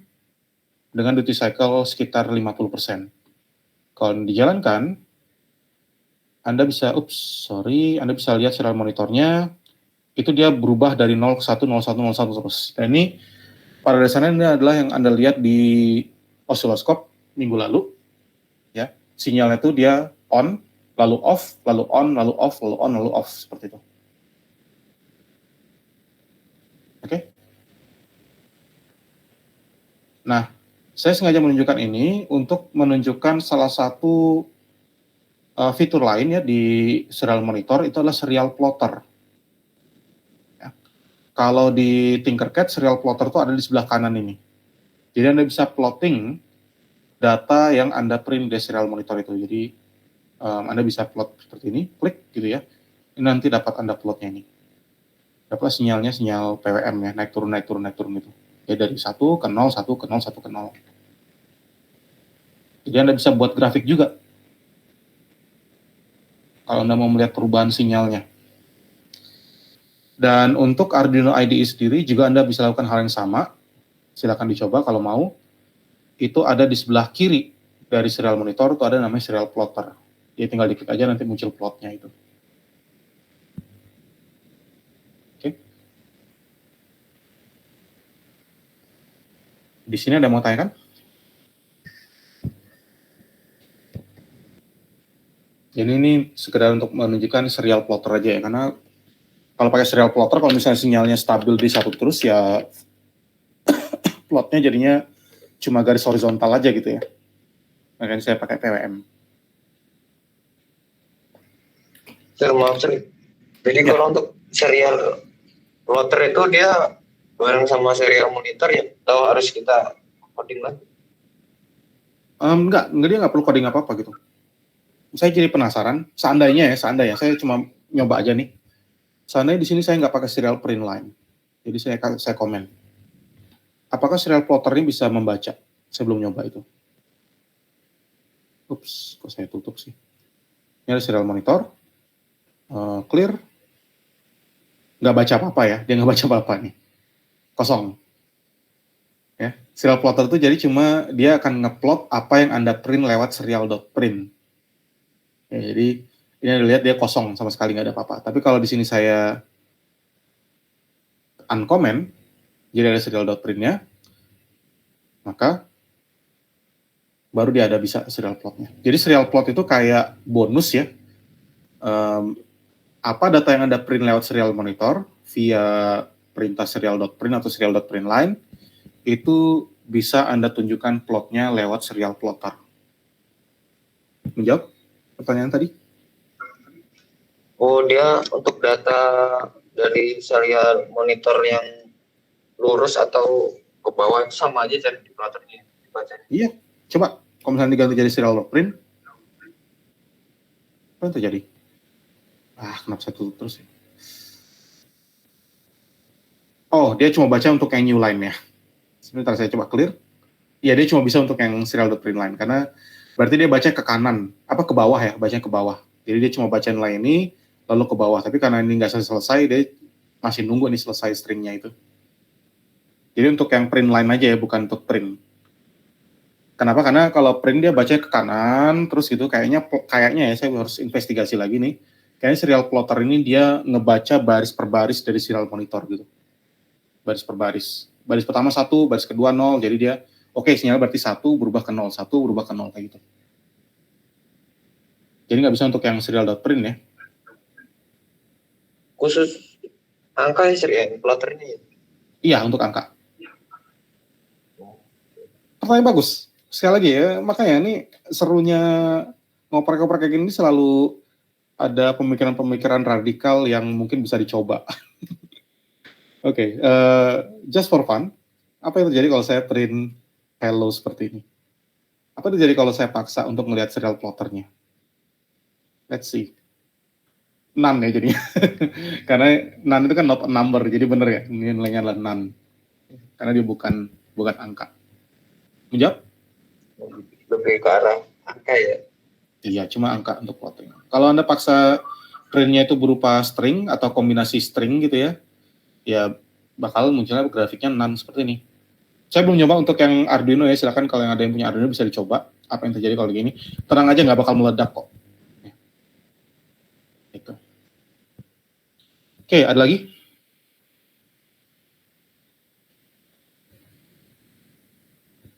dengan duty cycle sekitar 50%. Kalau dijalankan, Anda bisa lihat serial monitornya, itu dia berubah dari 0 ke 1, 0, 1, 0, 1 terus. Dan ini pada dasarnya ini adalah yang Anda lihat di osiloskop minggu lalu. Ya, sinyalnya itu dia on, lalu off, lalu on, lalu off, lalu on, lalu off, seperti itu. Oke. Nah, saya sengaja menunjukkan ini untuk menunjukkan salah satu fitur lain ya di serial monitor, itu adalah serial plotter. Ya. Kalau di Tinkercad, serial plotter itu ada di sebelah kanan ini. Jadi Anda bisa plotting data yang Anda print di serial monitor itu. Jadi Anda bisa plot seperti ini, klik gitu ya. Ini nanti dapat Anda plotnya ini. Dapat sinyalnya, sinyal PWM ya, naik turun itu. Ya dari 1 ke 0, 1 ke 0, 1 ke 0. Jadi Anda bisa buat grafik juga. Kalau Anda mau melihat perubahan sinyalnya. Dan untuk Arduino IDE sendiri juga Anda bisa lakukan hal yang sama. Silakan dicoba kalau mau. Itu ada di sebelah kiri dari serial monitor, itu ada namanya serial plotter. Jadi tinggal diklik aja nanti muncul plotnya itu. Oke. Di sini ada mau tanyakan? Jadi ini sekedar untuk menunjukkan serial plotter aja ya, karena kalau pakai serial plotter, kalau misalnya sinyalnya stabil di satu terus ya plotnya jadinya cuma garis horizontal aja gitu ya. Makanya saya pakai PWM.
Maaf, Sri. Jadi kalau untuk serial plotter itu dia bareng sama serial monitor ya, atau harus kita coding lagi?
Enggak, dia nggak perlu coding apa-apa gitu. Saya jadi penasaran, seandainya saya cuma nyoba aja nih. Seandainya di sini saya nggak pakai serial print line, jadi saya komen. Apakah serial plotter ini bisa membaca? Saya belum nyoba itu. Ups, kok saya tutup sih? Ini ada serial monitor, clear, nggak baca apa-apa ya, dia nggak baca apa-apa nih, kosong. Ya, serial plotter itu jadi cuma dia akan ngeplot apa yang Anda print lewat serial.print. Ya, jadi ini Anda lihat dia kosong, sama sekali nggak ada apa-apa. Tapi kalau di sini saya uncomment, jadi ada serial.print-nya, maka baru dia ada bisa serial plotnya. Jadi serial plot itu kayak bonus ya. Apa data yang Anda print lewat serial monitor via perintah serial.print atau serial.print line, itu bisa Anda tunjukkan plotnya lewat serial plotter. Menjawab pertanyaan tadi?
Oh, dia untuk data dari serial monitor yang lurus atau ke bawah itu sama aja jadi di plotternya dibacanya.
Iya, coba kalau misalnya diganti jadi serial.print, apa yang terjadi? Kenapa saya tutup terus ya? Oh, dia cuma baca untuk yang new line ya. Sebentar saya coba clear. Iya, dia cuma bisa untuk yang serial.print line, karena berarti dia baca ke kanan, ke bawah ya, bacanya ke bawah. Jadi dia cuma baca nilai ini, lalu ke bawah. Tapi karena ini nggak selesai, dia masih nunggu nih selesai stringnya itu. Jadi untuk yang print line aja ya, bukan untuk print. Kenapa? Karena kalau print dia baca ke kanan, terus gitu kayaknya ya saya harus investigasi lagi nih. Kayaknya serial plotter ini dia ngebaca baris per baris dari serial monitor gitu. Baris per baris. Baris pertama 1, baris kedua 0, jadi dia oke, sinyal berarti 1 berubah ke 0, 1 berubah ke 0 kayak gitu. Jadi nggak bisa untuk yang serial.print ya.
Khusus angka ya serial plotter ini.
Iya, untuk angka. Pertanyaan bagus. Sekali lagi ya, makanya ini serunya ngoprek-ngoprek kayak gini selalu ada pemikiran-pemikiran radikal yang mungkin bisa dicoba. Oke, just for fun, apa yang terjadi kalau saya print hello seperti ini? Apa yang terjadi kalau saya paksa untuk melihat serial plotternya? Let's see. None ya jadinya. Karena none itu kan not a number, jadi bener ya, nilainya adalah none. Karena dia bukan angka. Menjawab?
Lebih ke arah angka ya.
Iya, cuma angka untuk plotting. Kalau Anda paksa printnya itu berupa string atau kombinasi string gitu ya, ya bakal munculnya grafiknya none seperti ini. Saya belum nyoba untuk yang Arduino ya, silakan kalau yang ada yang punya Arduino bisa dicoba apa yang terjadi kalau gini. Tenang aja, nggak bakal meledak kok. Ya. Gitu. Oke, ada lagi?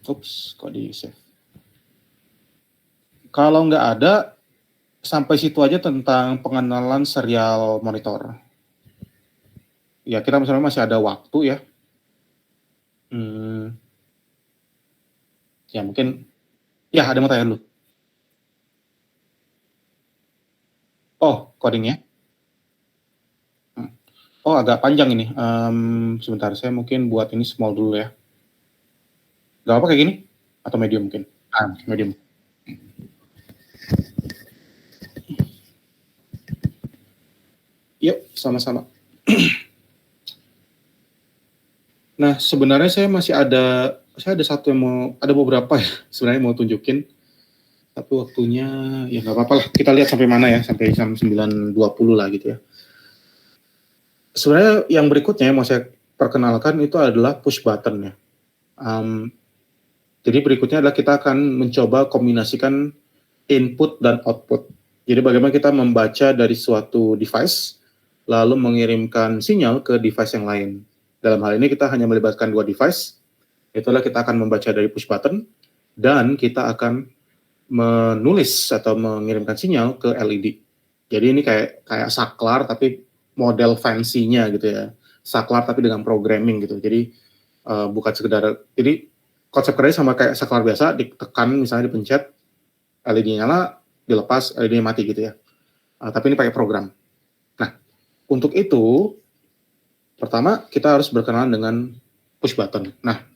Oops, kok di save? Kalau nggak ada, sampai situ aja tentang pengenalan serial monitor. Ya, kita misalnya masih ada waktu ya. Ya mungkin, ya ada yang mau tanya dulu. Oh, codingnya. Oh, agak panjang ini. Sebentar, saya mungkin buat ini small dulu ya. Gak apa kayak gini? Atau medium mungkin? Medium. Yuk, sama-sama. Nah, sebenarnya saya ada satu yang ada beberapa ya, sebenarnya mau tunjukin. Tapi waktunya, ya nggak apa-apa lah. Kita lihat sampai mana ya, sampai jam 9.20 lah gitu ya. Sebenarnya yang berikutnya yang mau saya perkenalkan itu adalah push button ya. Jadi berikutnya adalah kita akan mencoba kombinasikan input dan output. Jadi bagaimana kita membaca dari suatu device, lalu mengirimkan sinyal ke device yang lain. Dalam hal ini kita hanya melibatkan 2 device, itulah kita akan membaca dari push button, dan kita akan menulis atau mengirimkan sinyal ke LED. Jadi ini kayak saklar tapi model fancy-nya gitu ya. Saklar tapi dengan programming gitu. Jadi bukan sekedar, jadi konsep kerja sama kayak saklar biasa, ditekan misalnya dipencet, LED nyala, dilepas, LED mati gitu ya. Tapi ini pakai program. Nah, untuk itu, pertama kita harus berkenalan dengan push button. Nah,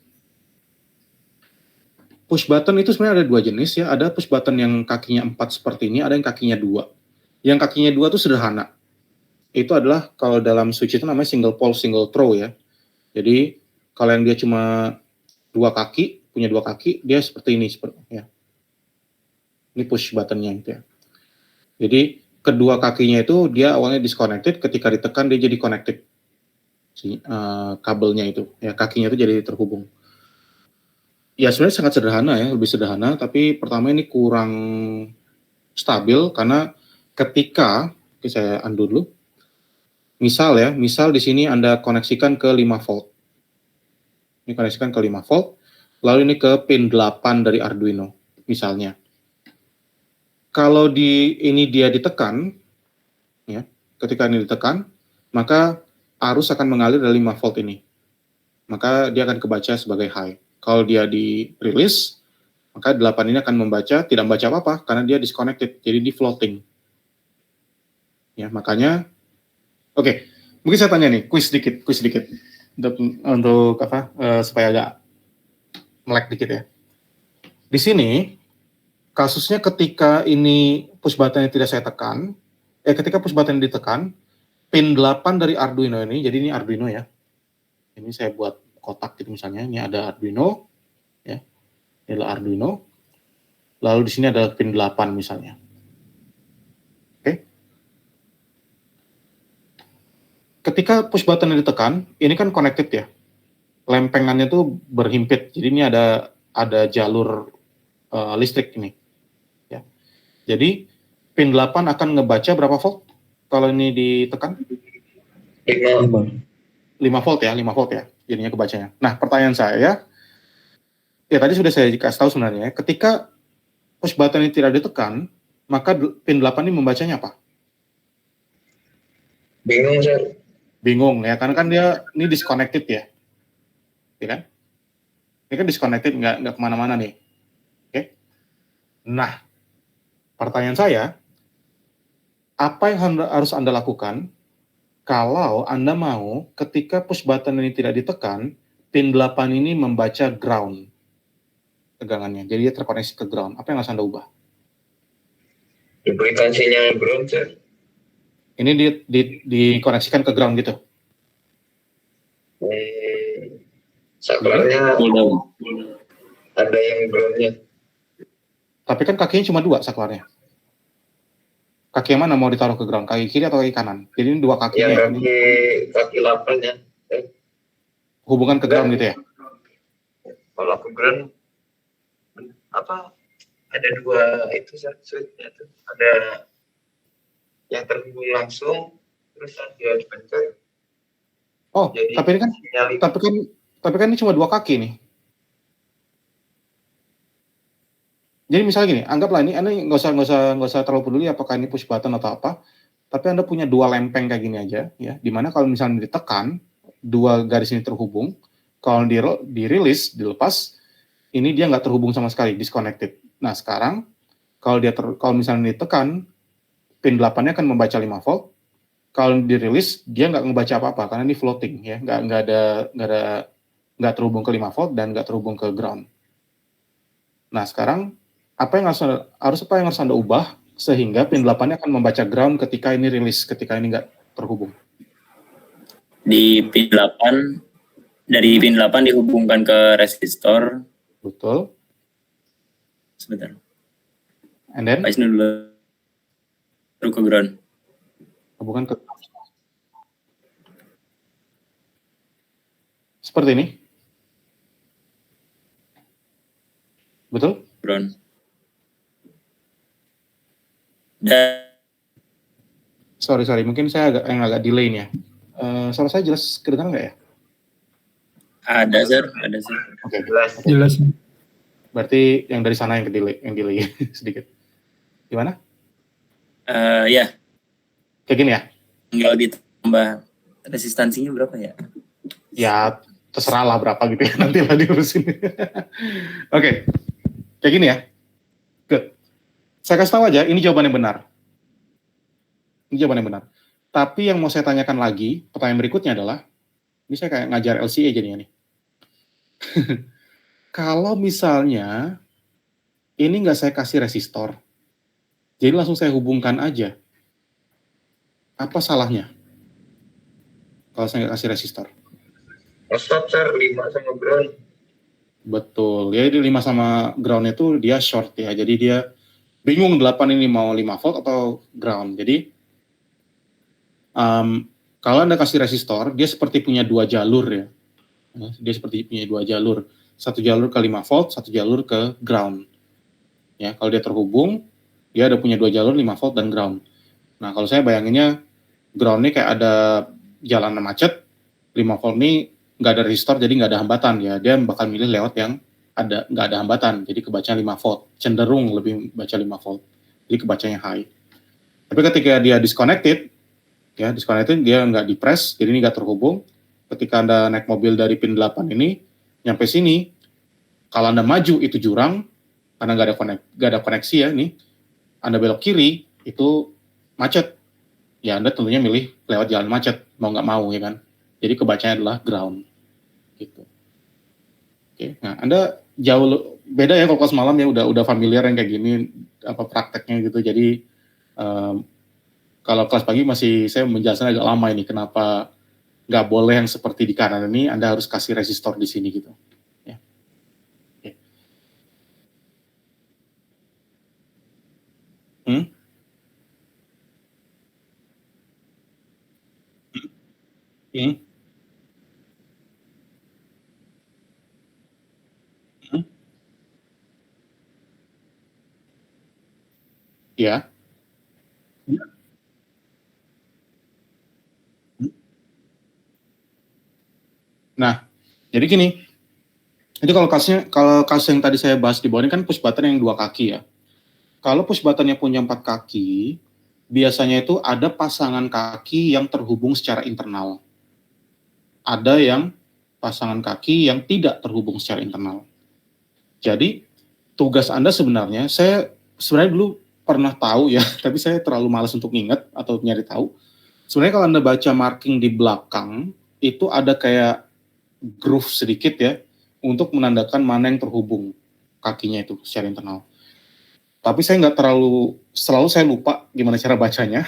push button itu sebenarnya ada 2 jenis ya. Ada push button yang kakinya 4 seperti ini, ada yang kakinya 2. Yang kakinya 2 itu sederhana. Itu adalah kalau dalam switch itu namanya single pole, single throw ya. Jadi kalau yang dia cuma 2 kaki, punya 2 kaki, dia seperti ini ya. Ini push buttonnya gitu ya. Jadi kedua kakinya itu dia awalnya disconnected, ketika ditekan dia jadi connected. Kabelnya itu, ya kakinya itu jadi terhubung. Ya sebenarnya sangat sederhana ya, lebih sederhana, tapi pertama ini kurang stabil karena ketika, oke saya undo dulu. Misal di sini Anda koneksikan ke 5 volt. Ini koneksikan ke 5 volt, lalu ini ke pin 8 dari Arduino misalnya. Kalau ini dia ditekan, ya, ketika ini ditekan, maka arus akan mengalir dari 5 volt ini. Maka dia akan kebaca sebagai high. Kalau dia dirilis, maka 8 ini akan tidak membaca apa-apa, karena dia disconnected, jadi di floating. Ya, makanya, oke, mungkin saya tanya nih, quiz dikit, untuk apa, supaya agak melek dikit ya. Di sini, kasusnya ketika ini push button yang tidak saya tekan, ketika push button ditekan, pin 8 dari Arduino ini, jadi ini Arduino ya, ini saya buat kotak gitu misalnya, ini ada Arduino, ya, ini adalah Arduino, lalu di sini ada pin 8 misalnya. Oke. Ketika push button ditekan, ini kan connected ya, lempengannya tuh berhimpit, jadi ini ada jalur listrik ini. Ya. Jadi pin 8 akan ngebaca berapa volt kalau ini ditekan? 5 volt ya, 5 volt ya, jadinya kebacanya. Nah, pertanyaan saya, ya tadi sudah saya kasih tahu sebenarnya, ketika push button ini tidak ditekan, maka pin 8 ini membacanya apa?
Bingung, Sir.
Bingung ya, karena kan dia ini disconnected ya, kan? Ini kan disconnected, nggak kemana-mana nih. Oke? Nah, pertanyaan saya, apa yang harus Anda lakukan kalau Anda mau ketika push button ini tidak ditekan, pin 8 ini membaca ground tegangannya, jadi dia terkoneksi ke ground. Apa yang harus Anda ubah?
Diberikan sinyal ground, Sir.
Ini dikoneksikan ke ground gitu.
Saklarnya ada yang groundnya.
Tapi kan kakinya cuma 2 saklarnya. Kaki yang mana mau ditaruh ke ground? Kaki kiri atau kaki kanan? Jadi ini 2 kakinya.
Yang kaki 8 ya.
Hubungan ke ground gitu ya?
Kalau ke ground apa? Ada 2 itu switchnya tuh. Ada yang terhubung langsung, terus dia dipencet.
Oh,
jadi,
tapi kan ini cuma 2 kaki nih. Jadi misalnya gini, anggaplah ini Anda nggak usah terlalu peduli apakah ini push button atau apa, tapi Anda punya 2 lempeng kayak gini aja, ya, dimana kalau misalnya ditekan, 2 garis ini terhubung, kalau dirilis, dilepas, ini dia nggak terhubung sama sekali, disconnected. Nah sekarang, kalau misalnya ditekan, pin 8-nya akan membaca 5 volt. Kalau dirilis, dia nggak ngebaca apa-apa karena ini floating ya, nggak terhubung ke 5 volt dan nggak terhubung ke ground. Nah sekarang apa yang harus Anda ubah sehingga pin 8-nya akan membaca ground ketika ini rilis, ketika ini nggak terhubung?
Di pin 8, dari pin 8 dihubungkan ke resistor.
Betul.
Sebentar.
And then?
Pak Isnu dulu. Terus ke ground.
Hubungan ke seperti ini. Betul?
Ground. Dan
sorry, mungkin saya agak delay nih ya. Suara saya jelas kedengaran nggak ya?
ada, Sir.
Oke.
Jelas.
Berarti yang dari sana yang delay sedikit. Gimana?
Ya.
Kayak gini ya?
Tinggal ditambah resistansinya berapa ya?
Ya, terserah lah berapa gitu ya, nanti lah diurusin. Oke. Kayak gini ya? Good. Saya kasih tahu aja, ini jawaban yang benar. Ini jawaban yang benar. Tapi yang mau saya tanyakan lagi, pertanyaan berikutnya adalah, ini saya kayak ngajar LCA jadinya nih. Kalau misalnya, ini nggak saya kasih resistor, jadi langsung saya hubungkan aja, apa salahnya? Kalau saya nggak kasih resistor?
Stop, Sir, 5 sama ground.
Betul, ya di 5 sama ground itu dia short ya, jadi dia bingung 8 ini mau 5 volt atau ground. Jadi kalau Anda kasih resistor, dia seperti punya 2 jalur ya. Dia seperti punya 2 jalur. 1 jalur ke 5 volt, 1 jalur ke ground. Ya, kalau dia terhubung, dia ada punya 2 jalur 5 volt dan ground. Nah, kalau saya bayanginnya ground ini kayak ada jalan macet, 5 volt ini nggak ada resistor, jadi nggak ada hambatan ya. Dia bakal milih lewat yang nggak ada hambatan, jadi kebacanya 5 volt. Cenderung lebih baca 5 volt. Jadi kebacanya high. Tapi ketika dia disconnected dia nggak di-press, jadi ini nggak terhubung. Ketika Anda naik mobil dari pin 8 ini, nyampe sini, kalau Anda maju itu jurang, karena nggak ada koneksi ya, nih, Anda belok kiri, itu macet. Ya Anda tentunya milih lewat jalan macet, mau nggak mau ya kan. Jadi kebacanya adalah ground. Gitu. Oke, nah Anda jauh beda ya kalau kelas malam ya, udah familiar yang kayak gini, apa prakteknya gitu, jadi kalau kelas pagi masih saya menjelaskan agak lama ini kenapa nggak boleh yang seperti di kanan ini, Anda harus kasih resistor di sini gitu. Ya. Oke. Hmm? Hmm? Hmm? Ya. Nah, jadi gini, itu kalau kasus yang tadi saya bahas di bawah ini kan push button yang 2 kaki ya. Kalau push buttonnya punya 4 kaki, biasanya itu ada pasangan kaki yang terhubung secara internal. Ada yang pasangan kaki yang tidak terhubung secara internal. Jadi, tugas Anda sebenarnya, saya sebenarnya dulu pernah tahu ya, tapi saya terlalu malas untuk ingat atau nyari tahu. Sebenarnya kalau Anda baca marking di belakang, itu ada kayak groove sedikit ya, untuk menandakan mana yang terhubung kakinya itu secara internal. Tapi saya nggak selalu saya lupa gimana cara bacanya.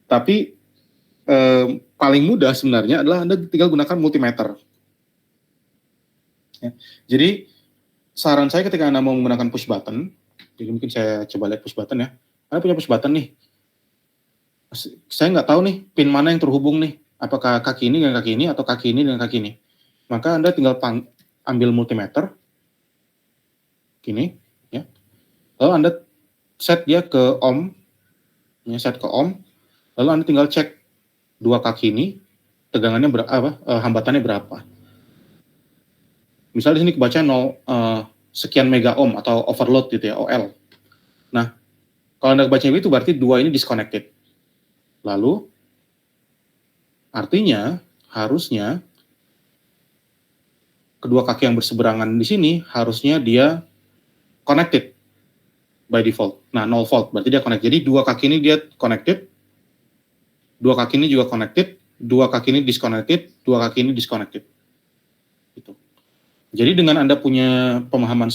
Tapi paling mudah sebenarnya adalah Anda tinggal gunakan multimeter. Ya. Jadi saran saya ketika Anda mau menggunakan push button, jadi mungkin saya coba lihat push button ya. Anda punya push button nih. Saya nggak tahu nih pin mana yang terhubung nih. Apakah kaki ini dengan kaki ini atau kaki ini dengan kaki ini. Maka Anda tinggal ambil multimeter, gini, ya. Lalu Anda set dia ke ohm, ya, set ke ohm. Lalu Anda tinggal cek 2 kaki ini tegangannya hambatannya berapa. Misalnya di sini kebaca 0 sekian mega ohm atau overload gitu ya, OL. Nah, kalau Anda baca itu berarti 2 ini disconnected. Lalu artinya harusnya kedua kaki yang berseberangan di sini harusnya dia connected by default. Nah, 0 volt berarti dia connect. Jadi 2 kaki ini dia connected, 2 kaki ini juga connected, 2 kaki ini disconnected, 2 kaki ini disconnected. Gitu. Jadi dengan Anda punya pemahaman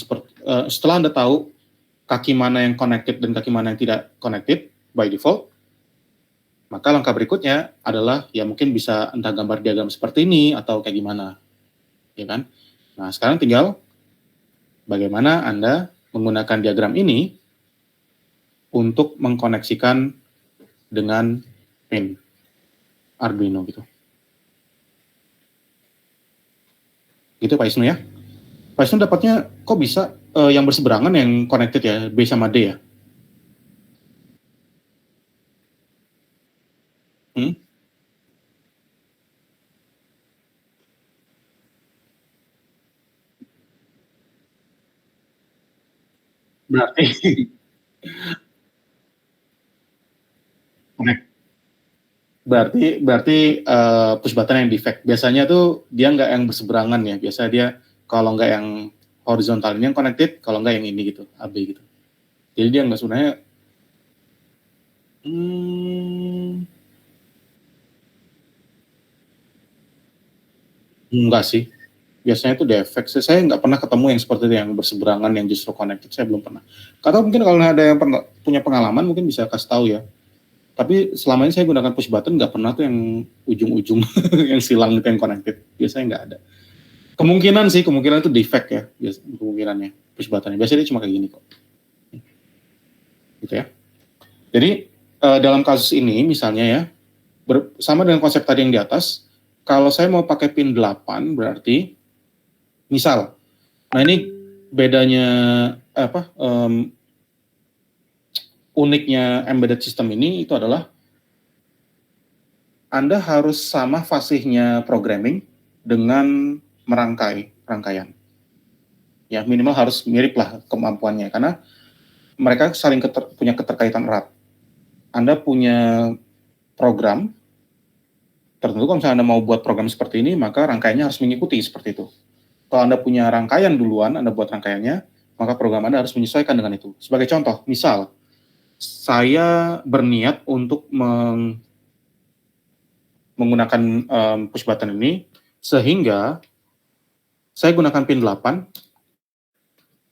setelah Anda tahu kaki mana yang connected dan kaki mana yang tidak connected by default, maka langkah berikutnya adalah ya mungkin bisa entah gambar diagram seperti ini atau kayak gimana, ya kan? Nah, sekarang tinggal bagaimana Anda menggunakan diagram ini untuk mengkoneksikan dengan pin Arduino gitu. Gitu Pak Isnu ya. Pak Isnu dapatnya kok bisa yang berseberangan yang connected ya, B sama D ya? Berarti berarti push button yang defect. Biasanya tuh dia nggak yang berseberangan ya. Biasa dia kalau nggak yang horizontal ini yang connected, kalau nggak yang ini gitu, AB gitu. Jadi dia nggak sebenarnya enggak sih. Biasanya itu defect. Saya nggak pernah ketemu yang seperti itu, yang berseberangan, yang justru connected. Saya belum pernah. Atau mungkin kalau ada yang punya pengalaman, mungkin bisa kasih tahu ya. Tapi selama ini saya gunakan push button, nggak pernah tuh yang ujung-ujung yang silang itu yang connected. Biasanya nggak ada. Kemungkinan itu defect ya. Kemungkinannya push buttonnya. Biasanya dia cuma kayak gini kok. Gitu ya. Jadi dalam kasus ini misalnya ya, sama dengan konsep tadi yang di atas, kalau saya mau pakai pin 8 berarti misal, nah ini bedanya uniknya embedded system ini itu adalah Anda harus sama fasihnya programming dengan rangkaian. Ya minimal harus mirip lah kemampuannya karena mereka saling punya keterkaitan erat. Anda punya program tertentu, kalau misalnya Anda mau buat program seperti ini, maka rangkaiannya harus mengikuti seperti itu. Kalau Anda punya rangkaian duluan, Anda buat rangkaiannya, maka program Anda harus menyesuaikan dengan itu. Sebagai contoh, misal, saya berniat untuk menggunakan push button ini, sehingga saya gunakan pin 8,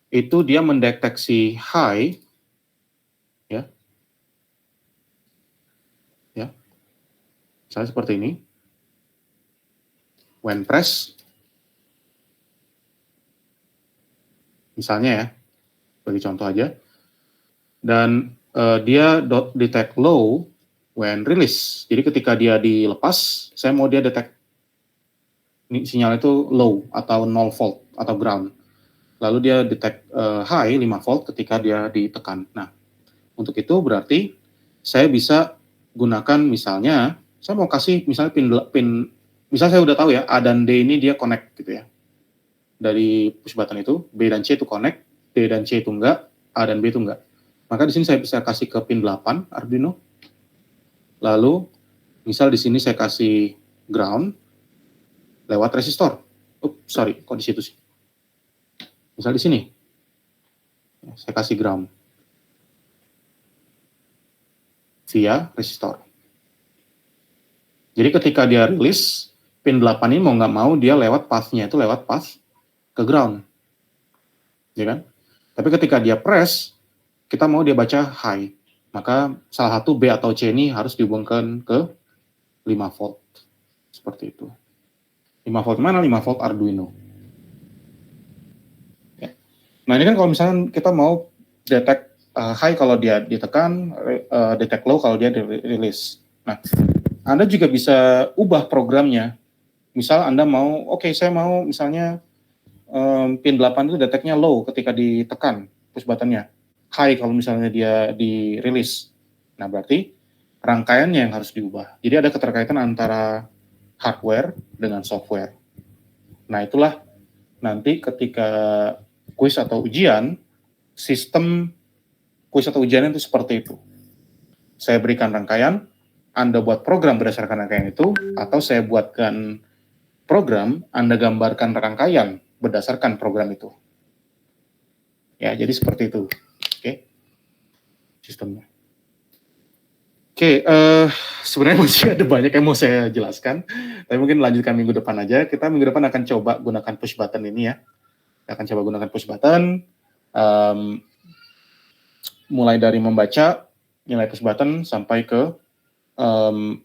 itu dia mendeteksi high, ya, misalnya seperti ini, when press, misalnya ya, bagi contoh aja, dan dia detect low when release. Jadi ketika dia dilepas, saya mau dia detect sinyal itu low atau 0 volt atau ground. Lalu dia detect high 5 volt ketika dia ditekan. Nah, Untuk itu berarti saya bisa gunakan misalnya, saya mau kasih misalnya pin misalnya saya udah tahu ya, A dan D ini dia connect gitu ya. Dari push button itu, B dan C itu connect, D dan C itu enggak, A dan B itu enggak. Maka di sini saya bisa kasih ke pin 8 Arduino. Lalu misal di sini saya kasih ground lewat resistor. Sorry, kok di situ sih? Misal di sini. Saya kasih ground via resistor. Jadi ketika dia rilis, pin 8 ini mau nggak mau dia lewat path-nya itu lewat path ke ground. Ya kan? Tapi ketika dia press, kita mau dia baca high. Maka salah satu B atau C ini harus dihubungkan ke 5 volt. Seperti itu. 5 volt mana? 5 volt Arduino. Ya. Nah ini kan kalau misalnya kita mau detect high kalau dia ditekan, detect low kalau dia dirilis. Nah, Anda juga bisa ubah programnya. Misal Anda mau, saya mau misalnya pin 8 itu detectnya low ketika ditekan push buttonnya. High kalau misalnya dia dirilis. Nah, berarti rangkaiannya yang harus diubah. Jadi ada keterkaitan antara hardware dengan software. Nah, itulah nanti ketika kuis atau ujian, sistem kuis atau ujian itu seperti itu. Saya berikan rangkaian, Anda buat program berdasarkan rangkaian itu, atau saya buatkan program, Anda gambarkan rangkaian berdasarkan program itu. Ya, jadi seperti itu. Oke. Sistemnya. Oke, sebenarnya masih ada banyak yang mau saya jelaskan, tapi mungkin lanjutkan minggu depan aja. Kita minggu depan akan coba gunakan push button ini ya. Kita akan coba gunakan push button, mulai dari membaca nilai push button sampai ke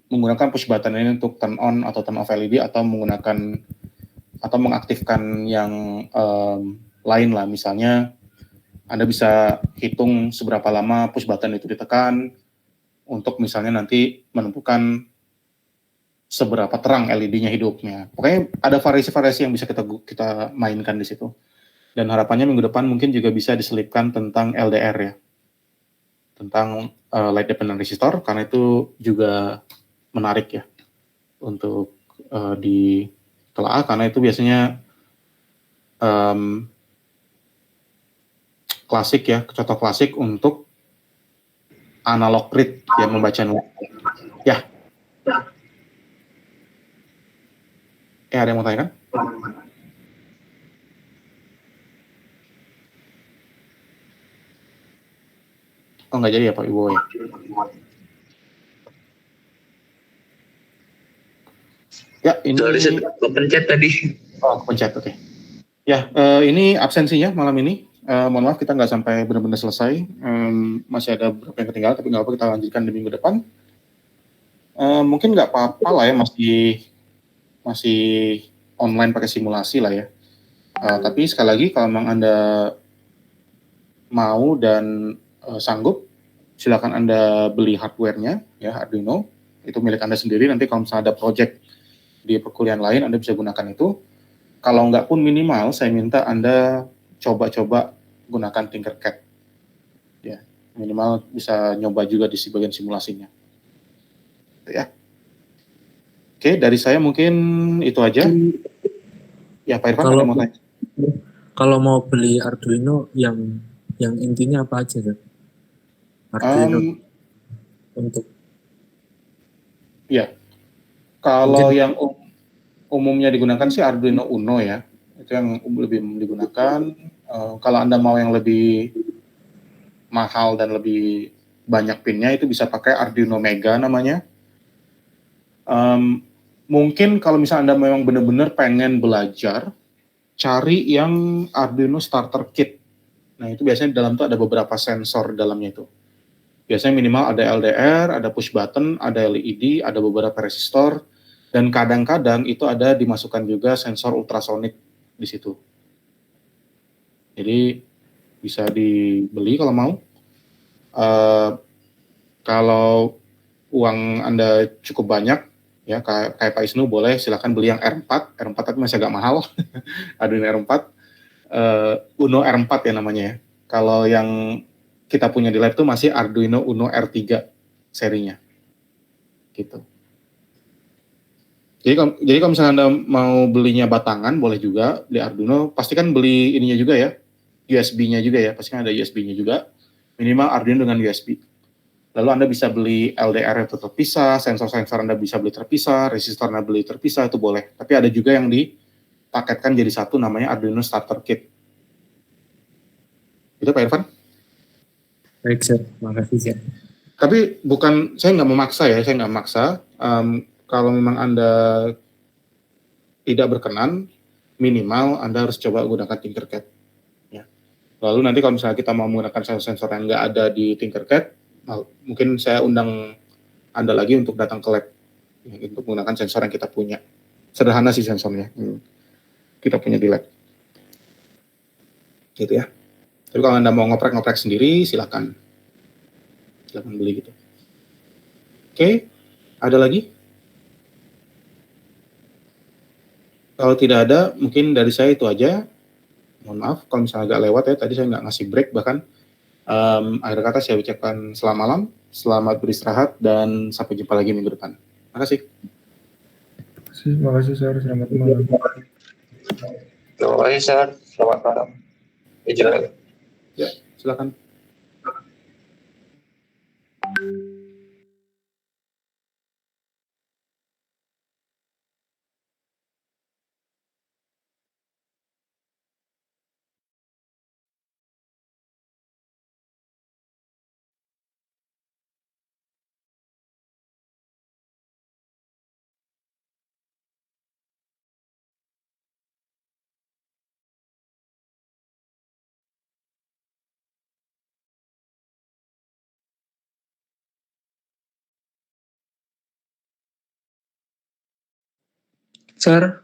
menggunakan push button ini untuk turn on atau turn off LED atau menggunakan atau mengaktifkan yang lain lah. Misalnya Anda bisa hitung seberapa lama push button itu ditekan untuk misalnya nanti menentukan seberapa terang LED-nya hidupnya. Pokoknya ada variasi-variasi yang bisa kita mainkan di situ. Dan harapannya minggu depan mungkin juga bisa diselipkan tentang LDR ya. Tentang light dependent resistor, karena itu juga menarik ya untuk ditelaah, karena itu biasanya klasik ya, contoh klasik untuk analog read yang membaca nilai. Ya. Ada yang mau tanya kan? Oh, nggak jadi ya Pak Ibu ya? Ya, ini...
Kepencet tadi.
Oh, kepencet, oke. Ya, ini absensinya malam ini. Mohon maaf kita nggak sampai benar-benar selesai. Masih ada beberapa yang ketinggalan, tapi nggak apa-apa, kita lanjutkan di minggu depan. Mungkin nggak apa-apa lah ya, masih online pakai simulasi lah ya. Tapi sekali lagi, kalau memang Anda mau dan sanggup, silakan Anda beli hardware-nya, ya Arduino, itu milik Anda sendiri. Nanti kalau misalnya ada project di perkuliahan lain, Anda bisa gunakan itu. Kalau nggak pun minimal, saya minta Anda coba-coba gunakan Tinkercad. Ya, minimal bisa nyoba juga di bagian simulasinya. Ya. Oke, dari saya mungkin itu aja. Ya, Pak Irfan, ada mau tanya?
Kalau mau beli Arduino yang intinya apa aja, kan? Arduino untuk
ya, kalau mungkin yang umumnya digunakan sih Arduino Uno ya, itu yang lebih digunakan. Kalau Anda mau yang lebih mahal dan lebih banyak pinnya, itu bisa pakai Arduino Mega namanya. Mungkin kalau misalnya Anda memang benar-benar pengen belajar, cari yang Arduino Starter Kit. Nah, itu biasanya di dalam itu ada beberapa sensor dalamnya itu. Biasanya minimal ada LDR, ada push button, ada LED, ada beberapa resistor, dan kadang-kadang itu ada dimasukkan juga sensor ultrasonik di situ. Jadi bisa dibeli kalau mau. Kalau uang Anda cukup banyak, ya kayak Pak Isnu, boleh silakan beli yang R4. R4 tapi masih agak mahal. Arduino R4. Uno R4 ya namanya ya. Kalau yang kita punya di lab itu masih Arduino Uno R3 serinya. Gitu. Jadi kalau misalnya Anda mau belinya batangan, boleh juga di Arduino. Pastikan beli ininya juga ya, USB-nya juga ya. Pastikan ada USB-nya juga. Minimal Arduino dengan USB. Lalu Anda bisa beli LDR itu terpisah, sensor-sensor Anda bisa beli terpisah, resistor Anda beli terpisah, itu boleh. Tapi ada juga yang dipaketkan jadi satu, namanya Arduino Starter Kit. Itu Pak Irfan.
Baik, Sir. Makasih, Sir.
Tapi saya nggak memaksa ya, saya nggak memaksa. Kalau memang Anda tidak berkenan, minimal Anda harus coba gunakan Tinkercad. Ya. Lalu nanti kalau misalnya kita mau menggunakan sensor-sensor yang nggak ada di Tinkercad, mungkin saya undang Anda lagi untuk datang ke lab ya, untuk menggunakan sensor yang kita punya. Sederhana sih sensornya, kita punya di lab. Gitu ya. Tapi kalau Anda mau ngoprek-ngoprek sendiri, silakan beli gitu. Oke, ada lagi? Kalau tidak ada, mungkin dari saya itu aja. Mohon maaf kalau misalnya agak lewat ya, tadi saya nggak ngasih break bahkan. Akhir kata saya ucapkan selamat malam, selamat beristirahat, dan sampai jumpa lagi minggu depan. Terima kasih.
Terima kasih, Sir. Selamat malam.
Terima kasih, Sir. Selamat malam. Ijazah.
Ya, silakan.
Sir,